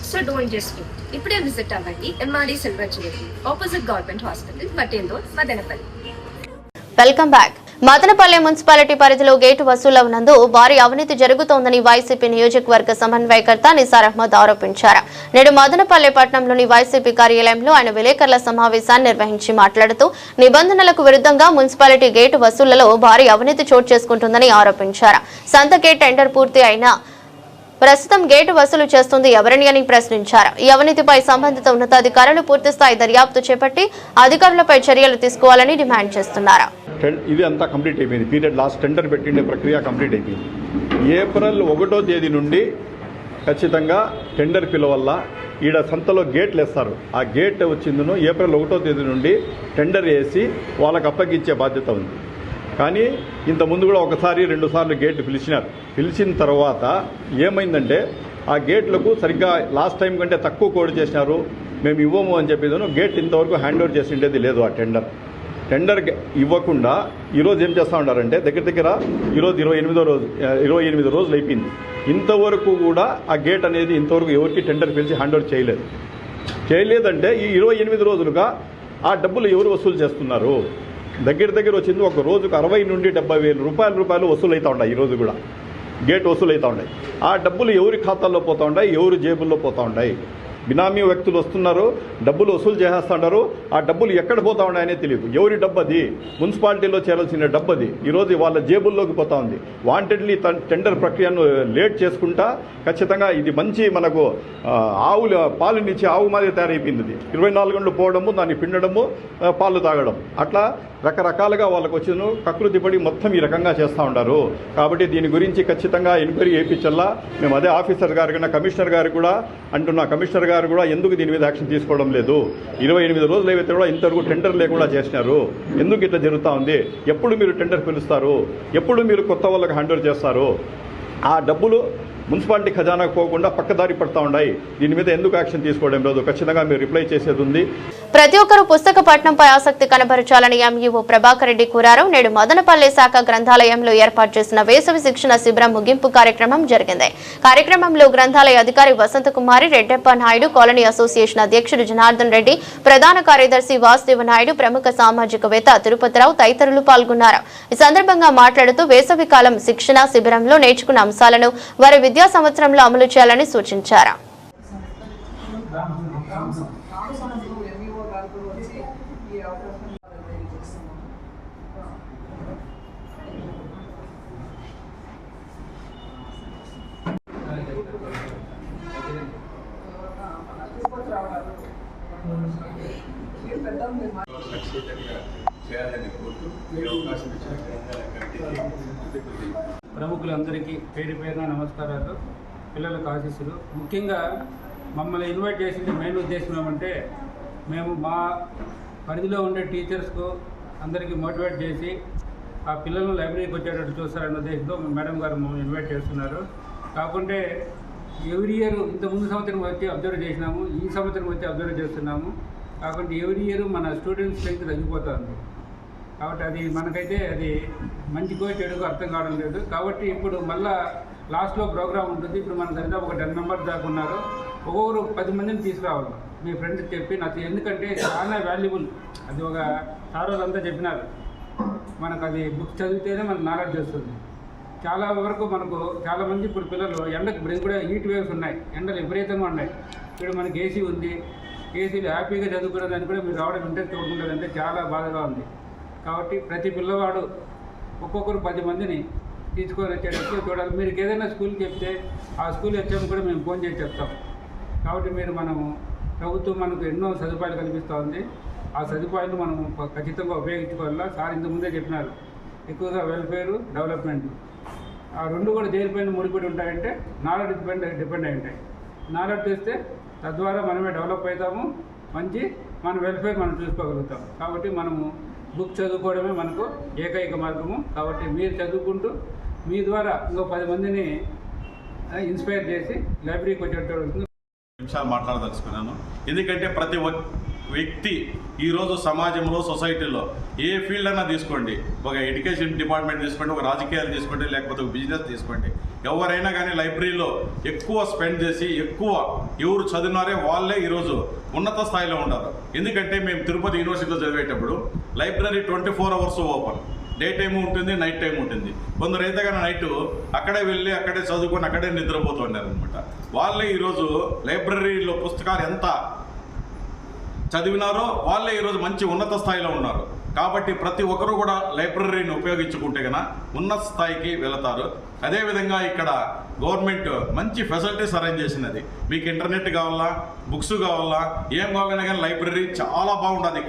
Speaker 24: So don't just do. ఇప్పుడే విజిట్ అవ్వండి MRD silver jewellery, opposite government hospital, మట్టేందోర్, Madanapalle.
Speaker 1: Welcome back. Madanapalle municipality పరిధిలో గేటు వసూళ్ల నందు భారీ అవినీతి జరుగుతోందని వైసీపీ నియోజకవర్గ సమన్వయకర్త నిసార్ అహ్మద్ ఆరోపించారు. నేడు మదనపల్లె పట్టణంలోని వైసీపీ కార్యాలయంలో ఆయన విలేకరుల సమావేశాన్ని నిర్వహించి మాట్లాడుతూ నిబంధనలకు విరుద్ధంగా మున్సిపాలిటీ గేటు వసూళ్లలో భారీ అవినీతి చోటు చేసుకుంటుందని ఆరోపించారు. సంతకే టెండర్ పూర్తి అయినా ప్రస్తుతం గేటు వసూలు చేస్తుంది ఎవరిని అని ప్రశ్నించారు. ఈ అవినీతిపై సంబంధిత ఉన్నతాధికారులు పూర్తిస్థాయి దర్యాప్తు చేపట్టి అధికారులపై చర్యలు తీసుకోవాలని డిమాండ్ చేస్తున్నారు.
Speaker 15: ఇది అంతా కంప్లీట్ అయిపోయింది. పీరియడ్ లాస్ట్ టెండర్ పెట్టిండే ప్రక్రియ కంప్లీట్ అయిపోయింది. ఏప్రిల్ 1వ తేదీ నుండి ఖచ్చితంగా టెండర్ పిలవల్ల ఈడ సంతలో గేట్లు వేస్తారు. ఆ గేట్ వచ్చిందను ఏప్రిల్ 1వ తేదీ నుండి టెండర్ వేసి వాళ్ళకి అప్పగించే బాధ్యత ఉంది. కానీ ఇంతకుముందు కూడా ఒకసారి 2 సార్లు గేట్లు పిలిచినారు. పిలిచిన తర్వాత ఏమైందంటే ఆ గేట్లకు సరిగ్గా లాస్ట్ టైం కంటే తక్కువ కోడ్ చేసినారు. మేము ఇవ్వము అని చెప్పేదాను. గేట్ ఇంతవరకు హ్యాండ్ ఓవర్ చేసిండేది లేదు. ఆ టెండర్ ఇవ్వకుండా ఈరోజు ఏం చేస్తూ ఉన్నారంటే దగ్గర ఈరోజు 28 రోజులు అయిపోయింది. ఇంతవరకు కూడా ఆ గేట్ అనేది ఇంతవరకు ఎవరికి టెండర్ పిలిచి హ్యాండ్ ఓవర్ చేయలేదంటే ఈ 28 రోజులుగా ఆ డబ్బులు ఎవరు వసూలు చేస్తున్నారు? దగ్గర వచ్చింది ఒక రోజుకు 60 నుండి 70 వేల రూపాయలు వసూలు అవుతూ ఉన్నాయి. ఈరోజు కూడా గేట్ వసూలు అవుతూ ఉన్నాయి. ఆ డబ్బులు ఎవరి ఖాతాల్లో పోతూ ఉన్నాయి, ఎవరి జేబుల్లో పోతూ ఉన్నాయి. బినామీ వ్యక్తులు వస్తున్నారు, డబ్బులు వసూలు చేసేస్తున్నారు. ఆ డబ్బులు ఎక్కడ పోతా ఉన్నాయనే తెలియదు. ఎవరి డబ్బు అది? మున్సిపాలిటీలో చేరాల్సిన డబ్బు అది ఈరోజు వాళ్ళ జేబుల్లోకి పోతా ఉంది. వాంటెడ్లీ టెండర్ ప్రక్రియను లేట్ చేసుకుంటా ఖచ్చితంగా ఇది మంచి మనకు పాలునిచ్చి ఆవు మాదిరి తయారైపోయింది. 24 గంటలు పోవడము, దాన్ని పిండడము, పాలు తాగడం, అట్లా రకరకాలుగా వాళ్ళకు వచ్చిన ప్రకృతి పడి మొత్తం ఈ రకంగా చేస్తూ ఉంటారు. కాబట్టి దీని గురించి ఖచ్చితంగా ఎంక్వైరీ చేయించల్లా. మేము అదే ఆఫీసర్ గారి కన్నా కమిషనర్ గారికి కూడా అంటున్నా. కమిషనర్ గారు కూడా ఎందుకు దీని మీద యాక్షన్ తీసుకోవడం లేదు? 28 రోజులు అయితే కూడా ఇంతవరకు టెండర్ లేకుండా చేసినారు. ఎందుకు ఇట్లా జరుగుతూ ఉంది? ఎప్పుడు మీరు టెండర్ పిలుస్తారు? ఎప్పుడు మీరు కొత్త వాళ్ళకి హ్యాండ్ ఓవర్ చేస్తారు? ఆ డబ్బులు మున్సిపాలిటీ ఖజానాకు పోకుండా పక్కదారి పడతా ఉన్నాయి. దీని మీద ఎందుకు యాక్షన్ తీసుకోవడం లేదు? ఖచ్చితంగా మీరు రిప్లై చేసేది ఉంది.
Speaker 1: ప్రతి ఒక్కరూ పుస్తక పఠనంపై ఆసక్తి కనబరచాలని ఎంఈఓ ప్రభాకర్ రెడ్డి కోరారు. నేడు మదనపల్లి శాఖ గ్రంథాలయంలో ఏర్పాటు చేసిన వేసవి శిక్షణ శిబిరం ముగింపు కార్యక్రమం జరిగింది. కార్యక్రమంలో గ్రంథాలయ అధికారి వసంతకుమారి, రెడ్డప్ప నాయుడు, కాలనీ అసోసియేషన్ అధ్యక్షుడు జనార్దన్ రెడ్డి, ప్రధాన కార్యదర్శి వాసుదేవ నాయుడు, ప్రముఖ సామాజికవేత్త తిరుపతిరావు తదితరులు పాల్గొన్నారు. ఈ సందర్భంగా మాట్లాడుతూ వేసవి కాలం శిక్షణ శిబిరంలో నేర్చుకున్న అంశాలను వారి విద్యా సంవత్సరంలో అమలు చేయాలని సూచించారు.
Speaker 2: ప్రముఖులందరికీ పేరు పేరున నమస్కారాలు, పిల్లలకు ఆశీస్సులు. ముఖ్యంగా మమ్మల్ని ఇన్వైట్ చేసింది మెయిన్ ఉద్దేశం ఏమంటే, మేము మా పరిధిలో ఉండే టీచర్స్కు అందరికీ మోటివేట్ చేసి ఆ పిల్లలను లైబ్రరీకి వచ్చేటట్టు చూస్తారన్న ఉద్దేశంతో మేడం గారు మమ్మల్ని ఇన్వైట్ చేస్తున్నారు. కాకుంటే ఎవ్రీ ఇయర్ ఇంతకుముందు సంవత్సరం వచ్చి అబ్జర్వ్ చేసినాము, ఈ సంవత్సరం వచ్చి అబ్జర్వ్ చేస్తున్నాము. కాబట్టి ఎవ్రీ ఇయర్ మన స్టూడెంట్స్ స్ట్రెంగ్త్ తగ్గిపోతుంది. కాబట్టి అది మనకైతే అది మంచికో చెడుకో అర్థం కావడం లేదు. కాబట్టి ఇప్పుడు మళ్ళా లాస్ట్లో ప్రోగ్రామ్ ఉంటుంది. ఇప్పుడు మన దగ్గర ఒక 10 మెంబర్స్ దాకా ఉన్నారు. ఒక్కొక్కరు 10 మందిని తీసుకురావాలి. మీ ఫ్రెండ్కి చెప్పి నాకు, ఎందుకంటే చాలా వాల్యుబుల్. అది ఒక సారోళ్ళంతా చెప్పినారు, మనకు అది బుక్ చదివితేనే మనకు నాలెడ్జ్ వస్తుంది. చాలా వరకు మనకు చాలామంది ఇప్పుడు పిల్లలు ఎండకు కూడా హీట్ వేవ్స్ ఉన్నాయి, ఎండలు విపరీతంగా ఉన్నాయి. ఇప్పుడు మనకి ఏసీ ఉంది, ఏసీలు హ్యాపీగా చదువుకునేదాన్ని కూడా మీరు రావడం ఇంట్రెస్ట్ చూడకుంటుందంటే చాలా బాధగా ఉంది. కాబట్టి ప్రతి పిల్లవాడు ఒక్కొక్కరు 10 మందిని తీసుకొని వచ్చేటట్టు చూడాలి. మీరు ఏదైనా స్కూల్కి చెప్తే ఆ స్కూల్ వచ్చాము కూడా మేము ఫోన్ చేసి చెప్తాం. కాబట్టి మనము ప్రభుత్వం మనకు ఎన్నో సదుపాయాలు కల్పిస్తూ ఉంది. ఆ సదుపాయాలు మనము ఖచ్చితంగా ఉపయోగించుకోవాలా. సార్ ఇంతకుముందే చెప్పినారు, ఎక్కువగా వెల్ఫేరు, డెవలప్మెంట్, ఆ రెండు కూడా దేనిపైన ముడిపడి ఉంటాయంటే నాలెడ్జ్ డిపెండ్ అయి ఉంటాయి. నాలెడ్జ్ చేస్తే తద్వారా మనమే డెవలప్ అవుతాము, మన వెల్ఫేర్ మనం చూసుకోగలుగుతాం. కాబట్టి మనము బుక్ చదువుకోవడమే మనకు ఏకైక మార్గము. కాబట్టి మీరు చదువుకుంటూ మీ ద్వారా ఇంకో 10 మందిని ఇన్స్పైర్ చేసి లైబ్రరీకి వచ్చేటప్పుడు
Speaker 6: నిమిషాలు మాట్లాడదలుచుకున్నాను. ఎందుకంటే ప్రతి వ్యక్తి ఈరోజు సమాజంలో, సొసైటీలో ఏ ఫీల్డ్ అయినా తీసుకోండి, ఒక ఎడ్యుకేషన్ డిపార్ట్మెంట్ తీసుకోండి, ఒక రాజకీయాలు తీసుకోండి, లేకపోతే ఒక బిజినెస్ తీసుకోండి, ఎవరైనా కానీ లైబ్రరీలో ఎక్కువ స్పెండ్ చేసి ఎవరు చదివినారే వాళ్ళే ఈరోజు ఉన్నత స్థాయిలో ఉన్నారు. ఎందుకంటే మేము తిరుపతి యూనివర్సిటీలో చదివేటప్పుడు library 24 hours open. Day time ఉంటుంది, నైట్ టైం ఉంటుంది. కొందరు అయితే కానీ నైట్ అక్కడే వెళ్ళి అక్కడే చదువుకొని అక్కడే నిద్రపోతున్నారు అనమాట. వాళ్ళే ఈరోజు లైబ్రరీలో పుస్తకాలు ఎంత చదివినారో వాళ్ళే ఈరోజు మంచి ఉన్నత స్థాయిలో ఉన్నారు. కాబట్టి ప్రతి ఒక్కరూ కూడా లైబ్రరీని ఉపయోగించుకుంటే కన్నా ఉన్నత స్థాయికి వెళతారు. అదేవిధంగా ఇక్కడ గవర్నమెంట్ మంచి ఫెసిలిటీస్ అరేంజ్ చేసినది. మీకు ఇంటర్నెట్ కావాలా, బుక్స్ కావాలా, ఏం కావాలన్నా కానీ లైబ్రరీ చాలా బాగుంటుంది.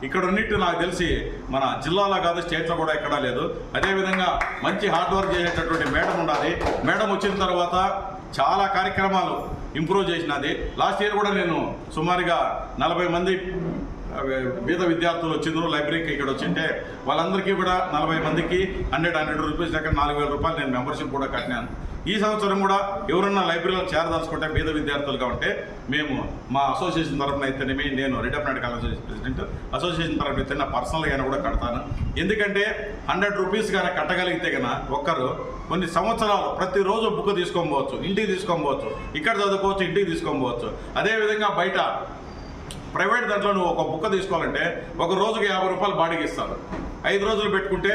Speaker 6: ఇక్కడ ఉన్నట్టు నాకు తెలిసి మన జిల్లాలో కాదు, స్టేట్లో కూడా ఎక్కడా లేదు. అదేవిధంగా మంచి హార్డ్ వర్క్ చేసేటటువంటి మేడం ఉండాలి. మేడం వచ్చిన తర్వాత చాలా కార్యక్రమాలు ఇంప్రూవ్ చేసినది. లాస్ట్ ఇయర్ కూడా నేను సుమారుగా 40 మంది పేద విద్యార్థులు వచ్చిండ్రు లైబ్రరీకి. ఇక్కడ వచ్చింటే వాళ్ళందరికీ కూడా 40 మందికి 100 రూపీస్ దగ్గర 4,000 రూపాయలు నేను మెంబర్షిప్ కూడా కట్టినాను. ఈ సంవత్సరం కూడా ఎవరన్నా లైబ్రరీలో చేరదలుచుకుంటే పేద విద్యార్థులుగా ఉంటే మేము మా అసోసియేషన్ తరఫున అయితేనేమి, నేను రిటైర్మెంట్ కాలేజ్ ప్రెసిడెంట్, అసోసియేషన్ తరఫున అయితే నా పర్సనల్గా కూడా కడతాను. ఎందుకంటే 100 రూపీస్ కానీ కట్టగలిగితే కన్నా ఒక్కరు కొన్ని సంవత్సరాలు ప్రతిరోజు బుక్ తీసుకోవచ్చు, ఇంటికి తీసుకోవచ్చు, ఇక్కడ చదువుకోవచ్చు, ఇంటికి తీసుకోవచ్చు. అదేవిధంగా బయట ప్రైవేట్ దాంట్లో నువ్వు ఒక బుక్ తీసుకోవాలంటే ఒక రోజుకి 50 రూపాయలు బాడిగ ఇస్తారు. 5 రోజులు పెట్టుకుంటే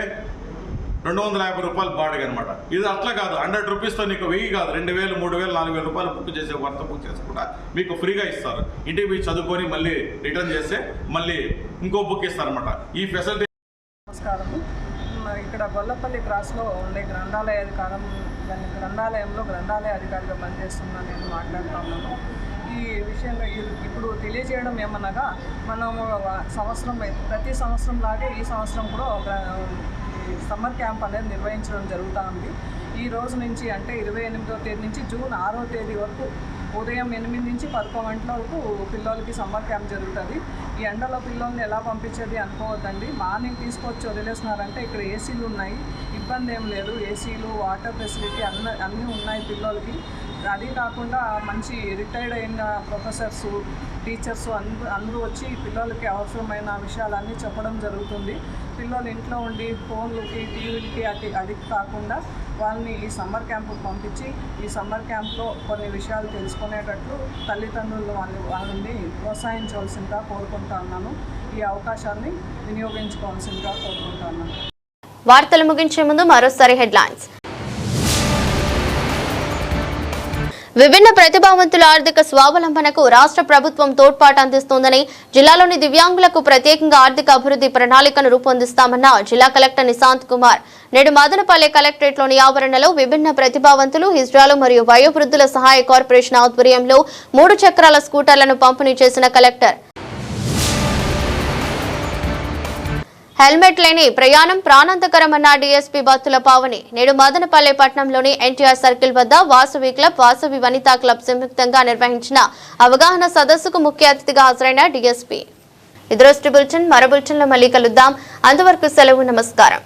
Speaker 6: 250 రూపాయలు బాడిగ అనమాట. ఇది అట్లా కాదు, 100 రూపీస్తో నీకు 1000 కాదు, 2000, 3000, 4000 రూపాయలు బుక్ చేసే వర్త బుక్ చేసుకుంటా మీకు ఫ్రీగా ఇస్తారు. ఇంటికి పోయి చదువుకొని మళ్ళీ రిటర్న్ చేస్తే మళ్ళీ ఇంకో బుక్ ఇస్తారనమాట. ఈ ఫెసిలిటీ.
Speaker 3: నమస్కారము. ఇక్కడ గొల్లపల్లి క్రాస్లో ఉండే గ్రంథాలయంలో గ్రంథాలయ అధికారిగా పనిచేస్తున్నా నేను మాట్లాడుతున్నాను. ఈ విషయంలో ఇప్పుడు తెలియజేయడం ఏమనగా, మనము ప్రతి సంవత్సరం లాగే ఈ సంవత్సరం కూడా ఒక సమ్మర్ క్యాంప్ అనేది నిర్వహించడం జరుగుతూ ఉంది. ఈ రోజు నుంచి అంటే 28వ తేదీ నుంచి జూన్ 6వ తేదీ వరకు ఉదయం 8 నుంచి 11 గంటల వరకు పిల్లలకి సమ్మర్ క్యాంప్ జరుగుతుంది. ఈ ఎండలో పిల్లల్ని ఎలా పంపించేది అనుకోవద్దండి. మార్నింగ్ తీసుకొచ్చి వదిలేసినారంటే ఇక్కడ ఏసీలు ఉన్నాయి, ఇబ్బంది ఏం లేదు. ఏసీలు, వాటర్ ఫెసిలిటీ అన్నీ ఉన్నాయి పిల్లలకి. అది కాకుండా మంచి రిటైర్డ్ అయిన ప్రొఫెసర్స్, టీచర్స్ అందరూ వచ్చి పిల్లలకి అవసరమైన విషయాలన్నీ చెప్పడం జరుగుతుంది. పిల్లలు ఇంట్లో ఉండి ఫోన్లకి, టీవీలకి అది కాకుండా వాళ్ళని ఈ సమ్మర్ క్యాంపుకు పంపించి ఈ సమ్మర్ క్యాంప్లో కొన్ని విషయాలు తెలుసుకునేటట్లు తల్లిదండ్రులు వాళ్ళని ప్రోత్సహించవలసిందిగా కోరుకుంటా ఉన్నాను. ఈ అవకాశాన్ని వినియోగించుకోవాల్సిందిగా కోరుకుంటా ఉన్నాను.
Speaker 1: వార్తలు ముగించే ముందు మరోసారి హెడ్లైన్స్. విభిన్న ప్రతిభావంతుల ఆర్థిక స్వావలంబనకు రాష్ట్ర ప్రభుత్వం తోడ్పాటు అందిస్తోందని, జిల్లాలోని దివ్యాంగులకు ప్రత్యేకంగా ఆర్థిక అభివృద్ధి ప్రణాళికను రూపొందిస్తామన్న జిల్లా కలెక్టర్ నిశాంత్ కుమార్. నేడు మదనపల్లె కలెక్టరేట్లోని ఆవరణలో విభిన్న ప్రతిభావంతులు, హిజ్రాలు మరియు వయోవృద్ధుల సహాయ కార్పొరేషన్ ఆధ్వర్యంలో 3 చక్రాల స్కూటర్లను పంపిణీ చేసిన కలెక్టర్. హెల్మెట్ లేని ప్రయాణం ప్రాణాంతకరమన్న డీఎస్పీ బత్తుల పావని. నేడు మదనపల్లె పట్టణంలోని ఎన్టీఆర్ సర్కిల్ వద్ద వాసవి క్లబ్, వాసవి వనితా క్లబ్ సంయుక్తంగా నిర్వహించిన అవగాహన సదస్సుకు ముఖ్య అతిథిగా హాజరైన డీఎస్పీ. ఇదృష్టి బులెటిన్, మరో బులెటిన్లో మళ్ళీ కలుద్దాం. అంతవరకు సెలవు, నమస్కారం.